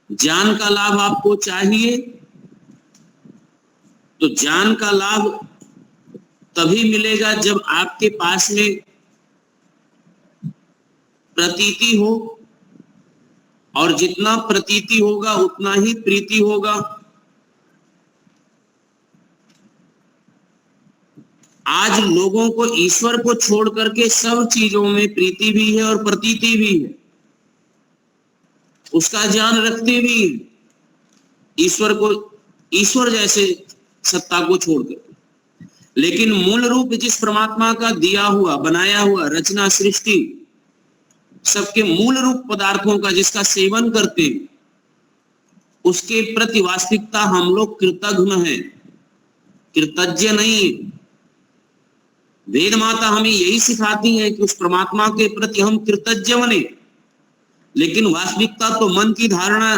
ज्ञान का लाभ आपको चाहिए तो ज्ञान का लाभ तभी मिलेगा जब आपके पास में प्रतीति हो, और जितना प्रतीति होगा उतना ही प्रीति होगा। आज लोगों को ईश्वर को छोड़ करके सब चीजों में प्रीति भी है और प्रतीति भी है, उसका ज्ञान रखते भी है, ईश्वर को, ईश्वर जैसे सत्ता को छोड़कर। लेकिन मूल रूप जिस परमात्मा का दिया हुआ, बनाया हुआ, रचना सृष्टि, सबके मूल रूप पदार्थों का जिसका सेवन करते हैं, उसके प्रति वास्तविकता हम लोग कृतज्ञ हैं, कृतज्ञ नहीं। वेद माता हमें यही सिखाती है कि उस परमात्मा के प्रति हम कृतज्ञ बने, लेकिन वास्तविकता तो मन की धारणा,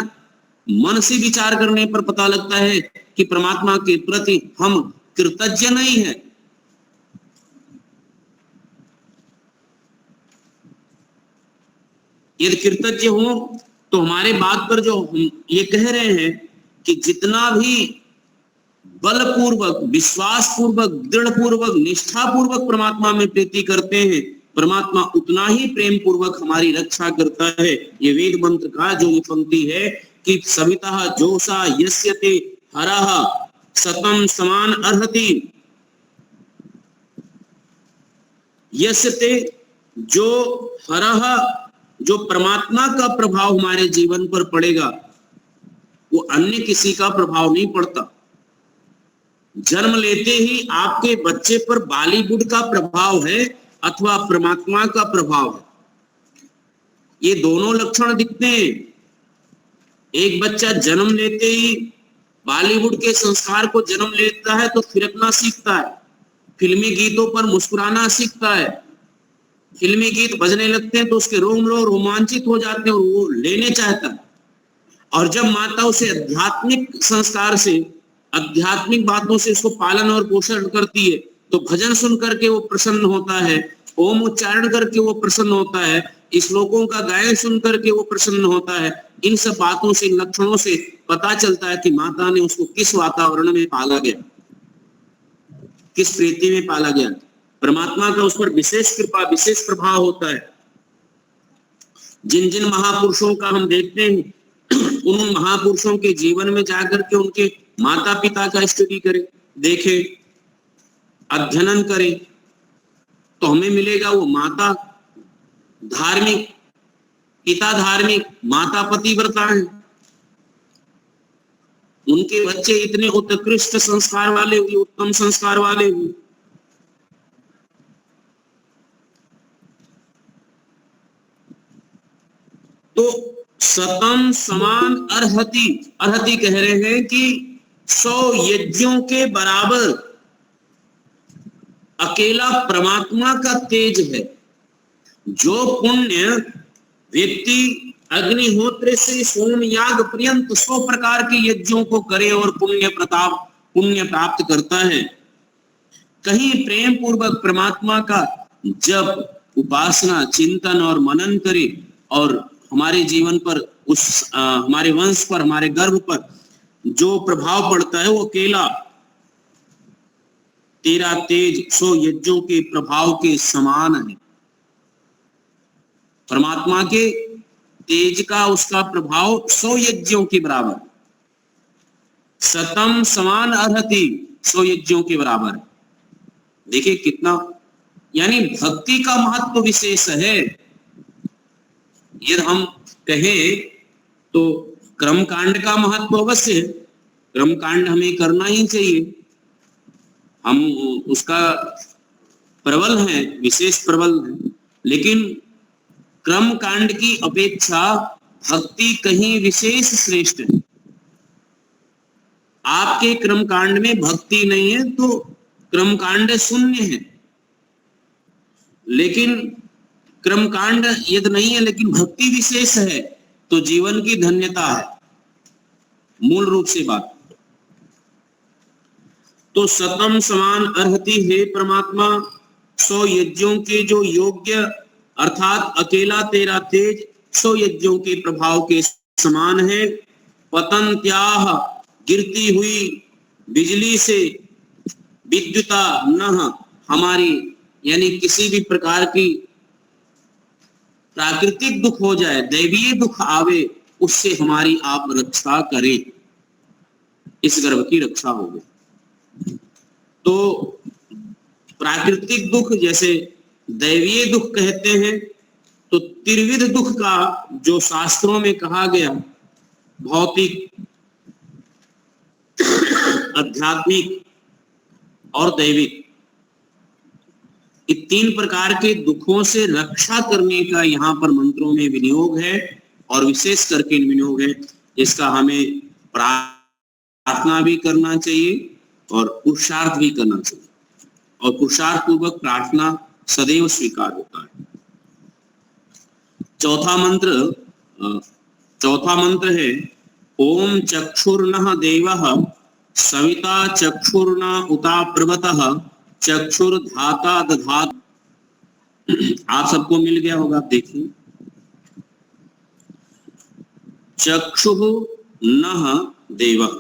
मन से विचार करने पर पता लगता है कि परमात्मा के प्रति हम कृतज्ञ नहीं है। यदि कृतज्ञ हो तो हमारे बात पर जो हम ये कह रहे हैं कि जितना भी बलपूर्वक, विश्वास पूर्वक, दृढ़ पूर्वक, निष्ठा पूर्वक परमात्मा में प्रीति करते हैं, परमात्मा उतना ही प्रेम पूर्वक हमारी रक्षा करता है। ये वेद मंत्र का जो ये पंक्ति है कि सविता जोषा यस्यते हरः सतम समान अर्हति, यस्यते, जो हरः, जो परमात्मा का प्रभाव हमारे जीवन पर पड़ेगा वो अन्य किसी का प्रभाव नहीं पड़ता। जन्म लेते ही आपके बच्चे पर बॉलीवुड का प्रभाव है अथवा परमात्मा का प्रभाव है, ये दोनों लक्षण दिखते हैं। एक बच्चा जन्म लेते ही बॉलीवुड के संस्कार को जन्म लेता है तो थिरकना सीखता है, फिल्मी गीतों पर मुस्कुराना सीखता है, फिल्मी गीत बजने लगते हैं तो उसके रोम रोमांचित हो जाते हैं और वो लेने चाहता है। और जब माता उसे आध्यात्मिक संस्कार से, आध्यात्मिक बातों से उसको पालन और पोषण करती है तो भजन सुन करके वो प्रसन्न होता है, ओम उच्चारण करके वो प्रसन्न होता है, श्लोकों का गायन सुन करके वो प्रसन्न होता है। इन सब बातों से, लक्षणों से पता चलता है कि माता ने उसको किस वातावरण में पाला गया, किस प्रीति में पाला गया। परमात्मा का उस पर विशेष कृपा, विशेष प्रभाव होता है। जिन जिन महापुरुषों का हम देखते हैं, उन महापुरुषों के जीवन में जाकर के उनके माता पिता का स्टडी करें, देखें, अध्ययन करें, तो हमें मिलेगा वो माता धार्मिक, पिता धार्मिक, माता पतिव्रता है। उनके बच्चे इतने उत्कृष्ट संस्कार वाले हुए, उत्तम संस्कार वाले हुए। तो सतम समान अर्हति, अर्हति कह रहे हैं कि 100 यज्ञों के बराबर अकेला परमात्मा का तेज है। जो पुण्य व्यक्ति अग्निहोत्र से सोम याग पर्यंत 100 प्रकार के यज्ञों को करे और पुण्य प्राप्त करता है, कहीं प्रेम पूर्वक परमात्मा का जप, उपासना, चिंतन और मनन करे और हमारे जीवन पर हमारे वंश पर, हमारे गर्भ पर जो प्रभाव पड़ता है वो अकेला तेरा तेज 100 यज्ञों के प्रभाव के समान है। परमात्मा के तेज का उसका प्रभाव 100 यज्ञों के बराबर, शतम समान अर्हति 100 यज्ञों के बराबर है। देखिए कितना, यानी भक्ति का महत्व विशेष है। यदि हम कहें तो कर्म कांड का महत्व अवश्य है, कर्म कांड हमें करना ही चाहिए, हम उसका प्रबल है, विशेष प्रबल है, लेकिन कर्म कांड की अपेक्षा भक्ति कहीं विशेष श्रेष्ठ है। आपके कर्म कांड में भक्ति नहीं है तो कर्म कांड शून्य है, लेकिन कर्म कांड यदि नहीं है लेकिन भक्ति विशेष है तो जीवन की धन्यता है, मूल रूप से बात। तो शतम समान अर्हति हे परमात्मा, 100 यज्ञों के जो योग्य अर्थात अकेला तेरा तेज 100 यज्ञों के प्रभाव के समान है। पतंत्याह गिरती हुई बिजली से विद्युता न हमारी, यानी किसी भी प्रकार की प्राकृतिक दुख हो जाए, दैवीय दुख आवे, उससे हमारी आप रक्षा करें, इस गर्भ की रक्षा हो गई। तो प्राकृतिक दुख जैसे दैवीय दुख कहते हैं, तो त्रिविध दुख का जो शास्त्रों में कहा गया, भौतिक, आध्यात्मिक और दैविक, ये 3 प्रकार के दुखों से रक्षा करने का यहाँ पर मंत्रों में विनियोग है और विशेष करके विनियोग है, जिसका हमें प्रार्थना भी करना चाहिए और पुरुषार्थ भी करना चाहिए, और पुरुषार्थ पूर्वक प्रार्थना सदैव स्वीकार होता है। चौथा मंत्र है ओम चक्षुर्न देवः सविता चक्षुर्न उता प्रवतः चक्षुर्धाता दधात। आप सबको मिल गया होगा, आप देखिए, चक्षुः नः देवः,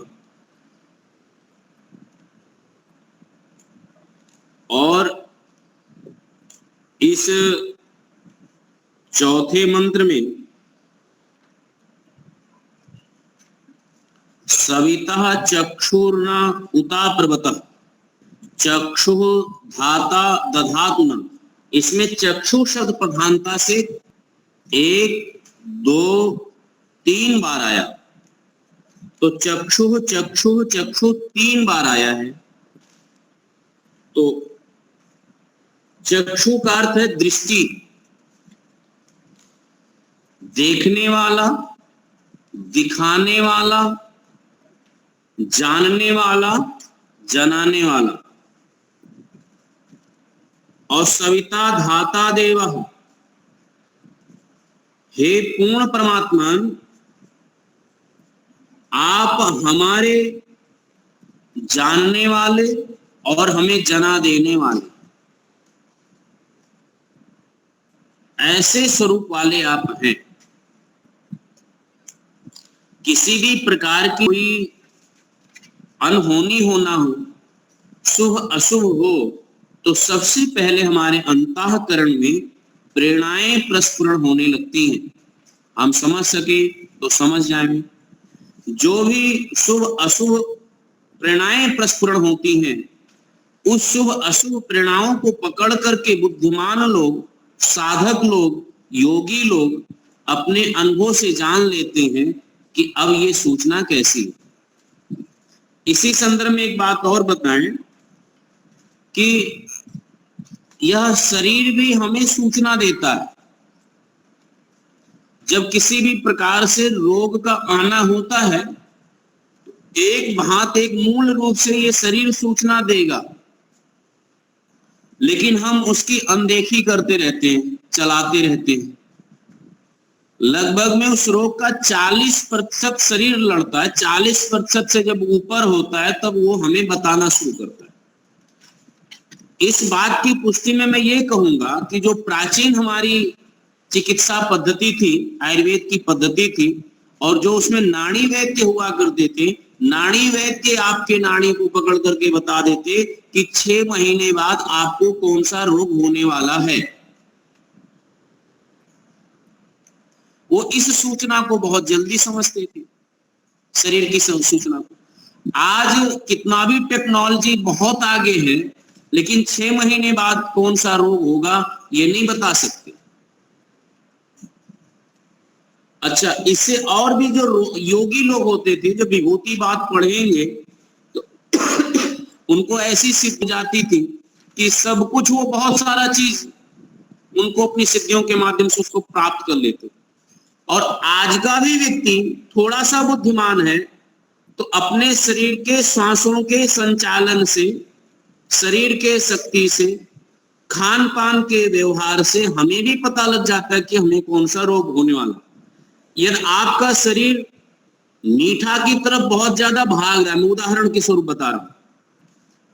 और इस चौथे मंत्र में सविता चक्षुर्न उता प्रवतः चक्षु धाता दधातु न, इसमें चक्षु शब्द प्रधानता से 1, 2, 3 बार आया, तो चक्षु चक्षु चक्षु 3 बार आया है। तो चक्षु का अर्थ है दृष्टि, देखने वाला, दिखाने वाला, जानने वाला, जनाने वाला। और सविता धाता देव, हे पूर्ण परमात्मा, आप हमारे जानने वाले और हमें जना देने वाले, ऐसे स्वरूप वाले आप हैं। किसी भी प्रकार की कोई अनहोनी होना हो, शुभ अशुभ हो, तो सबसे पहले हमारे अंतःकरण में प्रेरणाएं प्रस्फुरण होने लगती हैं। हम समझ सके तो समझ जाएं। जो भी शुभ अशुभ प्रेरणाएं प्रस्फुरण होती हैं, उस शुभ अशुभ प्रेरणाओं को पकड़ करके बुद्धिमान लोग, साधक लोग, योगी लोग अपने अनुभव से जान लेते हैं कि अब ये सूचना कैसी है। इसी संदर्भ में एक बात और बताएं कि यह शरीर भी हमें सूचना देता है। जब किसी भी प्रकार से रोग का आना होता है, एक भांत एक मूल रूप से ये शरीर सूचना देगा, लेकिन हम उसकी अनदेखी करते रहते हैं, चलाते रहते हैं। लगभग में उस रोग का 40% शरीर लड़ता है, 40% से जब ऊपर होता है तब वो हमें बताना शुरू करता है। इस बात की पुष्टि में मैं ये कहूंगा कि जो प्राचीन हमारी चिकित्सा पद्धति थी, आयुर्वेद की पद्धति थी, और जो उसमें नाड़ी वैद्य हुआ करते थे, नाड़ी वैद्य आपके नाड़ी को पकड़ करके बता देते कि 6 महीने बाद आपको कौन सा रोग होने वाला है। वो इस सूचना को बहुत जल्दी समझते थे, शरीर की सूचना को। आज कितना भी टेक्नोलॉजी बहुत आगे है, लेकिन 6 महीने बाद कौन सा रोग होगा ये नहीं बता सकते। अच्छा, इससे और भी जो योगी लोग होते थे, जो विभूति बात पढ़ेंगे तो उनको ऐसी सिद्ध जाती थी कि सब कुछ, वो बहुत सारा चीज उनको अपनी सिद्धियों के माध्यम से उसको प्राप्त कर लेते। और आज का भी व्यक्ति थोड़ा सा बुद्धिमान है तो अपने शरीर के सांसों के संचालन से, शरीर के शक्ति से, खान पान के व्यवहार से हमें भी पता लग जाता है कि हमें कौन सा रोग होने वाला। यदि आपका शरीर मीठा की तरफ बहुत ज्यादा भाग रहा है, मैं उदाहरण के स्वरूप बता रहा हूं,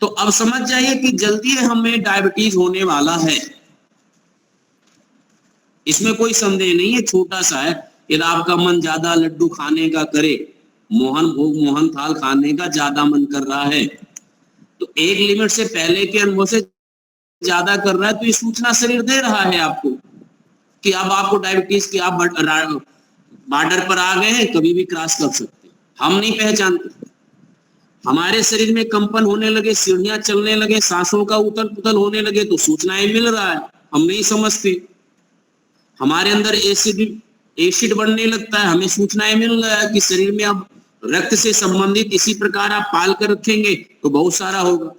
तो अब समझ जाइए कि जल्दी हमें डायबिटीज होने वाला है। इसमें कोई संदेह नहीं है, छोटा सा है। यदि आपका मन ज्यादा लड्डू खाने का करे, मोहन भोग मोहन थाल खाने का ज्यादा मन कर रहा है, तो एक लिमिट से पहले के अनुभव से ज्यादा कर रहा है, तो ये सूचना शरीर दे रहा है आपको कि अब आपको डायबिटीज की आप बॉर्डर पर आ गए हैं, कभी भी क्रॉस कर सकते। हम नहीं पहचानते, हमारे शरीर में कंपन होने लगे, सीढ़ियां चलने लगे, सांसों का उथल पुथल होने लगे, तो सूचनाएं मिल रहा है, हम नहीं समझते। हमारे अंदर एसिड बढ़ने लगता है, हमें सूचनाएं मिल रहा है कि शरीर में अब रक्त से संबंधित इसी प्रकार आप पाल कर रखेंगे तो बहुत सारा होगा।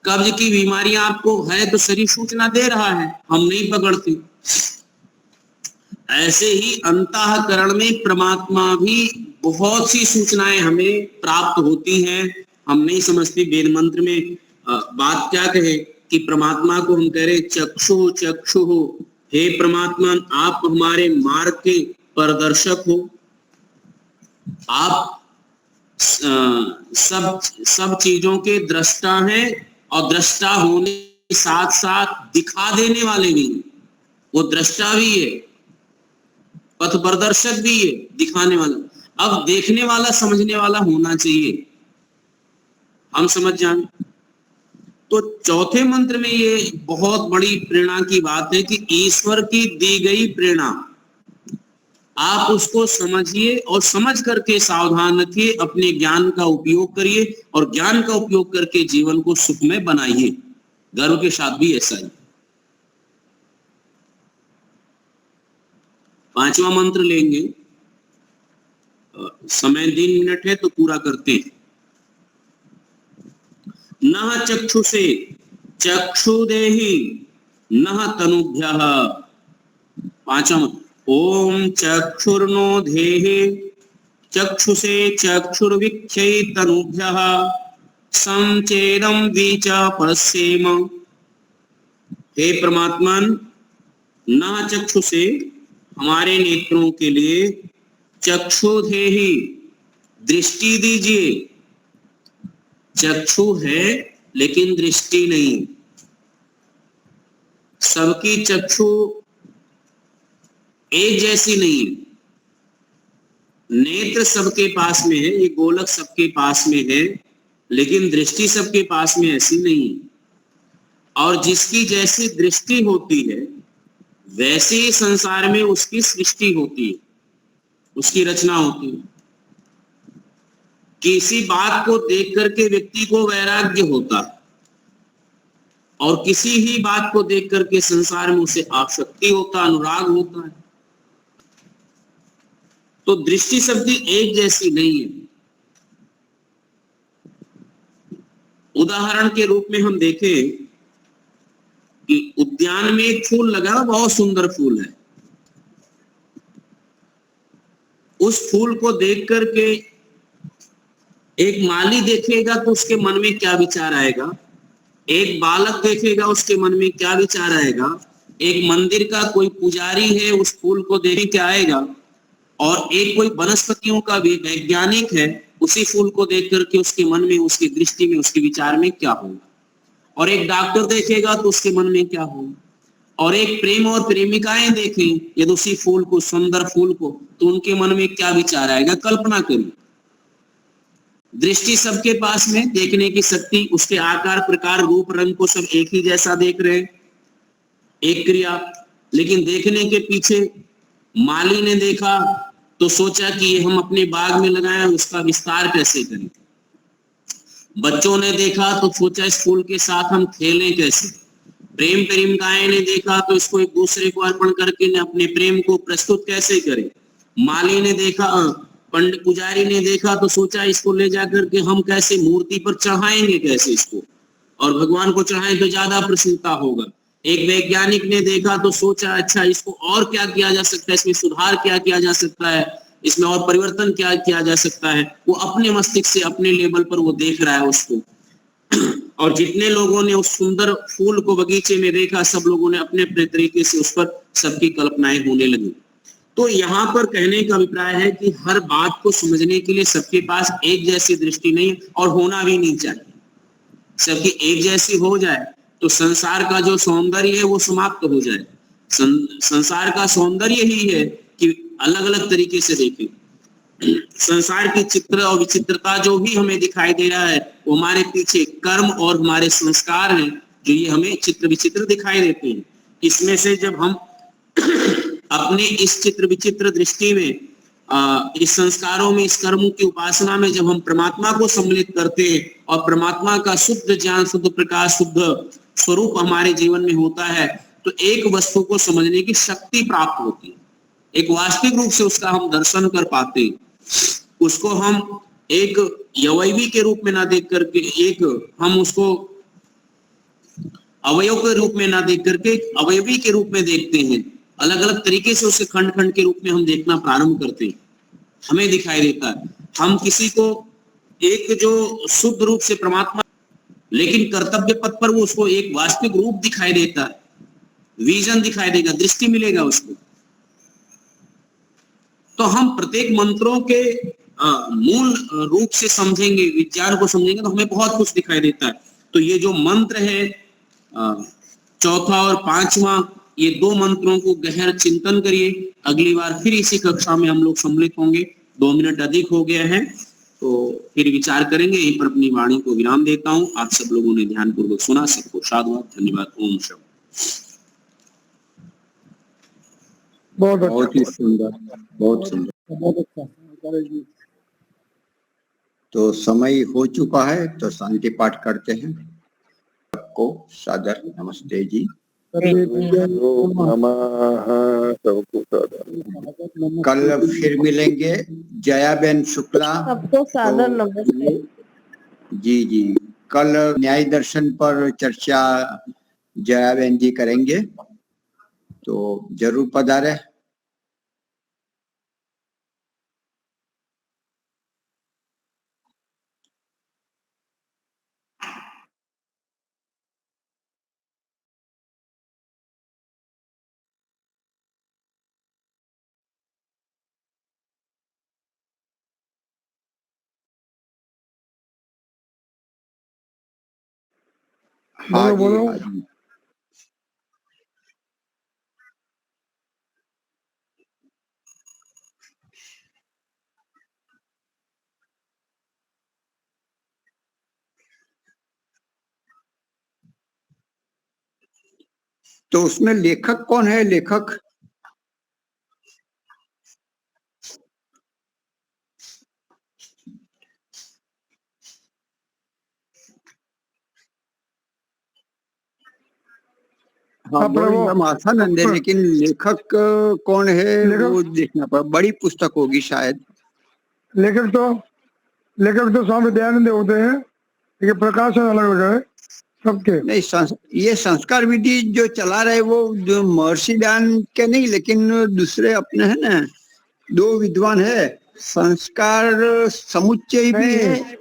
कब्ज की बीमारियां आपको है तो शरीर सूचना दे रहा है, हम नहीं पकड़ते। ऐसे ही अंतःकरण में परमात्मा भी बहुत सी सूचनाएं हमें प्राप्त होती हैं, हम नहीं समझते। वेद मंत्र में बात क्या कहे कि परमात्मा को हम कह रहे चक्षु चक्षु हो, हे परमात्मा आप हमारे मार्ग के प्रदर्शक हो, आप सब चीजों के दृष्टा हैं, और दृष्टा होने के साथ साथ दिखा देने वाले भी हैं। वो दृष्टा भी है, पथ प्रदर्शक भी है, दिखाने वाला। अब देखने वाला समझने वाला होना चाहिए, हम समझ जाएं। तो चौथे मंत्र में ये बहुत बड़ी प्रेरणा की बात है कि ईश्वर की दी गई प्रेरणा आप उसको समझिए और समझ करके सावधान रखिए, अपने ज्ञान का उपयोग करिए और ज्ञान का उपयोग करके जीवन को सुखमय बनाइए। गर्व के साथ भी ऐसा ही। 5वां मंत्र लेंगे, समय 3 मिनट है तो पूरा करते हैं। नः चक्षुषे चक्षुदेहि नः तनुभ्यः। 5वां मंत्र, ओम चक्षुर्नो धेहि चक्षुषे चक्षुर्वीक्षै तनुभ्यः संचेदं वीच पश्येम। हे परमात्मा, न चक्षुषे हमारे नेत्रों के लिए, चक्षुधेहि दृष्टि दीजिए। चक्षु है लेकिन दृष्टि नहीं। सबकी चक्षु एक जैसी नहीं है। नेत्र सबके पास में है, ये गोलक सबके पास में है, लेकिन दृष्टि सबके पास में ऐसी नहीं है। और जिसकी जैसी दृष्टि होती है वैसे ही संसार में उसकी सृष्टि होती है, उसकी रचना होती है। किसी बात को देख करके व्यक्ति को वैराग्य होता है, और किसी ही बात को देख करके संसार में उसे आसक्ति होता, अनुराग होता है। तो दृष्टि सबकी एक जैसी नहीं है। उदाहरण के रूप में हम देखें कि उद्यान में एक फूल लगा है, बहुत सुंदर फूल है। उस फूल को देख करके एक माली देखेगा तो उसके मन में क्या विचार आएगा, एक बालक देखेगा उसके मन में क्या विचार आएगा, एक मंदिर का कोई पुजारी है उस फूल को देख क्या आएगा, और एक कोई वनस्पतियों का भी वैज्ञानिक है उसी फूल को देख करके उसके मन में, उसकी दृष्टि में, उसके विचार में क्या होगा। और एक डॉक्टर देखेगा तो उसके मन में क्या होगा, और एक प्रेम और प्रेमिकाएं देखें यदि उसी फूल को, सुंदर फूल को, तो उनके मन में क्या विचार आएगा, कल्पना करिए। दृष्टि सबके पास में, देखने की शक्ति, उसके आकार प्रकार रूप रंग को सब एक ही जैसा देख रहे हैं, एक क्रिया। लेकिन देखने के पीछे माली ने देखा तो सोचा कि ये हम अपने बाग में लगाएं, उसका विस्तार कैसे करें। बच्चों ने देखा तो सोचा इस फूल के साथ हम खेलें कैसे। प्रेम प्रेमिकाएं ने देखा तो इसको एक दूसरे को अर्पण करके अपने प्रेम को प्रस्तुत कैसे करें। माली ने देखा, पंडित पुजारी ने देखा तो सोचा इसको ले जाकर के हम कैसे मूर्ति पर चढ़ाएंगे, कैसे इसको, और भगवान को चढ़ाएं तो ज्यादा प्रसन्नता होगा। एक वैज्ञानिक ने देखा तो सोचा अच्छा इसको और क्या किया जा सकता है, इसमें सुधार क्या किया जा सकता है, इसमें और परिवर्तन क्या किया जा सकता है। वो अपने मस्तिष्क से, अपने लेवल पर वो देख रहा है उसको। और जितने लोगों ने उस सुंदर फूल को बगीचे में देखा, सब लोगों ने अपने अपने तरीके से उस पर सबकी कल्पनाएं होने लगी। तो यहाँ पर कहने का अभिप्राय है कि हर बात को समझने के लिए सबके पास एक जैसी दृष्टि नहीं, और होना भी नहीं चाहिए। सबकी एक जैसी हो जाए तो संसार का जो सौंदर्य है वो समाप्त हो जाए। संसार का सौंदर्य ही है कि अलग अलग तरीके से देखें। संसार की चित्र और विचित्रता जो भी हमें दिखाई दे रहा है वो हमारे पीछे कर्म और हमारे संस्कार हैं, जो ये हमें चित्र विचित्र दिखाई देते हैं। इसमें से जब हम अपने इस चित्र विचित्र दृष्टि में, इस संस्कारों में, इस कर्म की उपासना में जब हम परमात्मा को सम्मिलित करते हैं और परमात्मा का शुद्ध ज्ञान, शुद्ध प्रकाश, शुद्ध स्वरूप हमारे जीवन में होता है, तो एक वस्तु को समझने की शक्ति प्राप्त होती है। एक वास्तविक रूप से उसका हम दर्शन कर पाते हैं। उसको हम एक अवयवी के रूप में ना देख करके, हम उसको अवयव के रूप में ना देख करके अवयवी के रूप में देखते हैं। अलग अलग तरीके से उसे खंड खंड के रूप में हम देखना प्रारंभ करते हैं। हमें दिखाई देता है, हम किसी को एक जो शुद्ध रूप से परमात्मा, लेकिन कर्तव्य पथ पर वो उसको एक वास्तविक रूप दिखाई देता है, विजन दिखाई देगा, दृष्टि मिलेगा उसको। तो हम प्रत्येक मंत्रों के मूल रूप से समझेंगे, विज्ञान को समझेंगे, तो हमें बहुत कुछ दिखाई देता है। तो ये जो मंत्र है चौथा और पांचवा, ये दो मंत्रों को गहन चिंतन करिए। अगली बार फिर इसी कक्षा में हम लोग सम्मिलित होंगे। 2 मिनट अधिक हो गए हैं तो फिर विचार करेंगे। यहीं पर अपनी वाणी को विराम देता हूँ। आप सब लोगों ने ध्यान पूर्वक सुना, सबको साधुवाद, धन्यवाद। ओम शांति। बहुत ही सुंदर, बहुत सुंदर। बहुत अच्छा। तो समय हो चुका है तो शांति पाठ करते हैं। सबको सादर नमस्ते जी। सबको सादर। कल फिर मिलेंगे। जयाबेन शुक्ला, सबको सादर नमस्ते जी जी। कल न्याय दर्शन पर चर्चा जयाबेन जी करेंगे, तो जरूर पधारे। हाँ जी, बोलो। हाँ जी। तो उसमें लेखक कौन है? लेखक हाँ, हम आसानंद है, लेकिन लेखक कौन है वो देखना पड़ा। बड़ी पुस्तक होगी शायद। लेखक तो स्वामी दयानंद होते हैं, लेकिन प्रकाशन अलग अलग है सबके। नहीं, ये संस्कार विधि जो चला रहे वो जो महर्षि दयानंद के नहीं, लेकिन दूसरे अपने है ना, 2 विद्वान है। संस्कार समुच्चय भी है,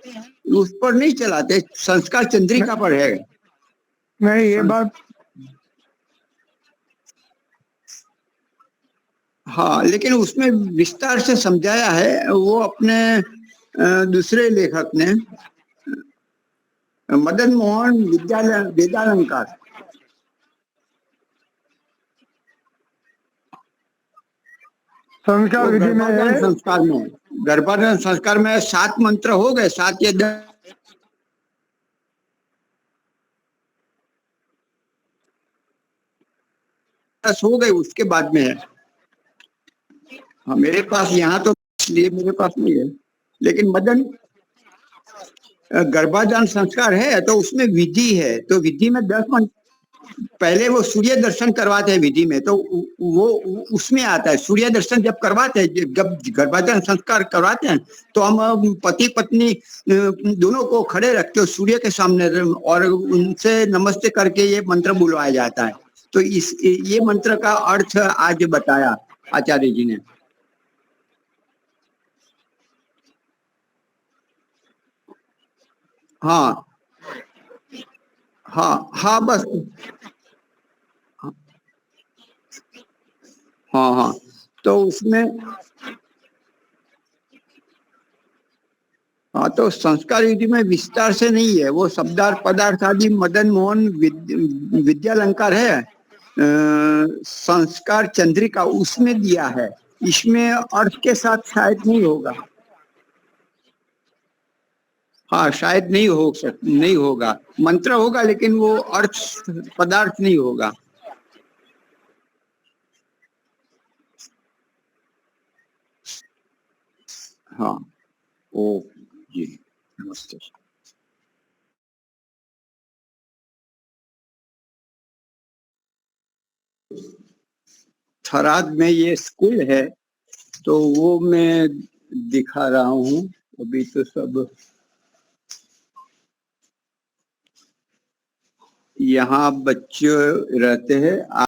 उस पर नहीं चलाते। संस्कार चंद्रिका पर है। नहीं, ये बात हाँ, लेकिन उसमें विस्तार से समझाया है वो अपने दूसरे लेखक ने। मदन मोहन विद्यालय वेदालंकार। संस्कार वो विधि में गर्भाधान है। संस्कार में, गर्भाधान संस्कार में 7 मंत्र हो गए, 7 या 10 हो गए, उसके बाद में है। हाँ, मेरे पास यहाँ तो इसलिए मेरे पास नहीं है, लेकिन मदन गर्भाधान संस्कार है तो उसमें विधि है, तो विधि में 10 मंत्र। पहले वो सूर्य दर्शन करवाते हैं विधि में, तो वो उसमें आता है। सूर्य दर्शन जब करवाते हैं, जब गर्भाधान संस्कार करवाते हैं, तो हम पति पत्नी दोनों को खड़े रखते हो सूर्य के सामने और उनसे नमस्ते करके ये मंत्र बुलवाया जाता है। तो ये मंत्र का अर्थ आज बताया आचार्य जी ने। हाँ हाँ हाँ, बस हाँ हाँ, तो उसमें हाँ, तो संस्कार विधि में विस्तार से नहीं है, वो शब्दार्थ पदार्थ आदि मदन मोहन विद्यालंकार है, संस्कार चंद्रिका उसमें दिया है, इसमें अर्थ के साथ शायद नहीं होगा। हाँ, शायद नहीं होगा, मंत्र होगा लेकिन वो अर्थ पदार्थ नहीं होगा। हाँ, ओ जी, नमस्ते। थराद में ये स्कूल है, तो वो मैं दिखा रहा हूँ। अभी तो सब यहाँ बच्चे रहते हैं।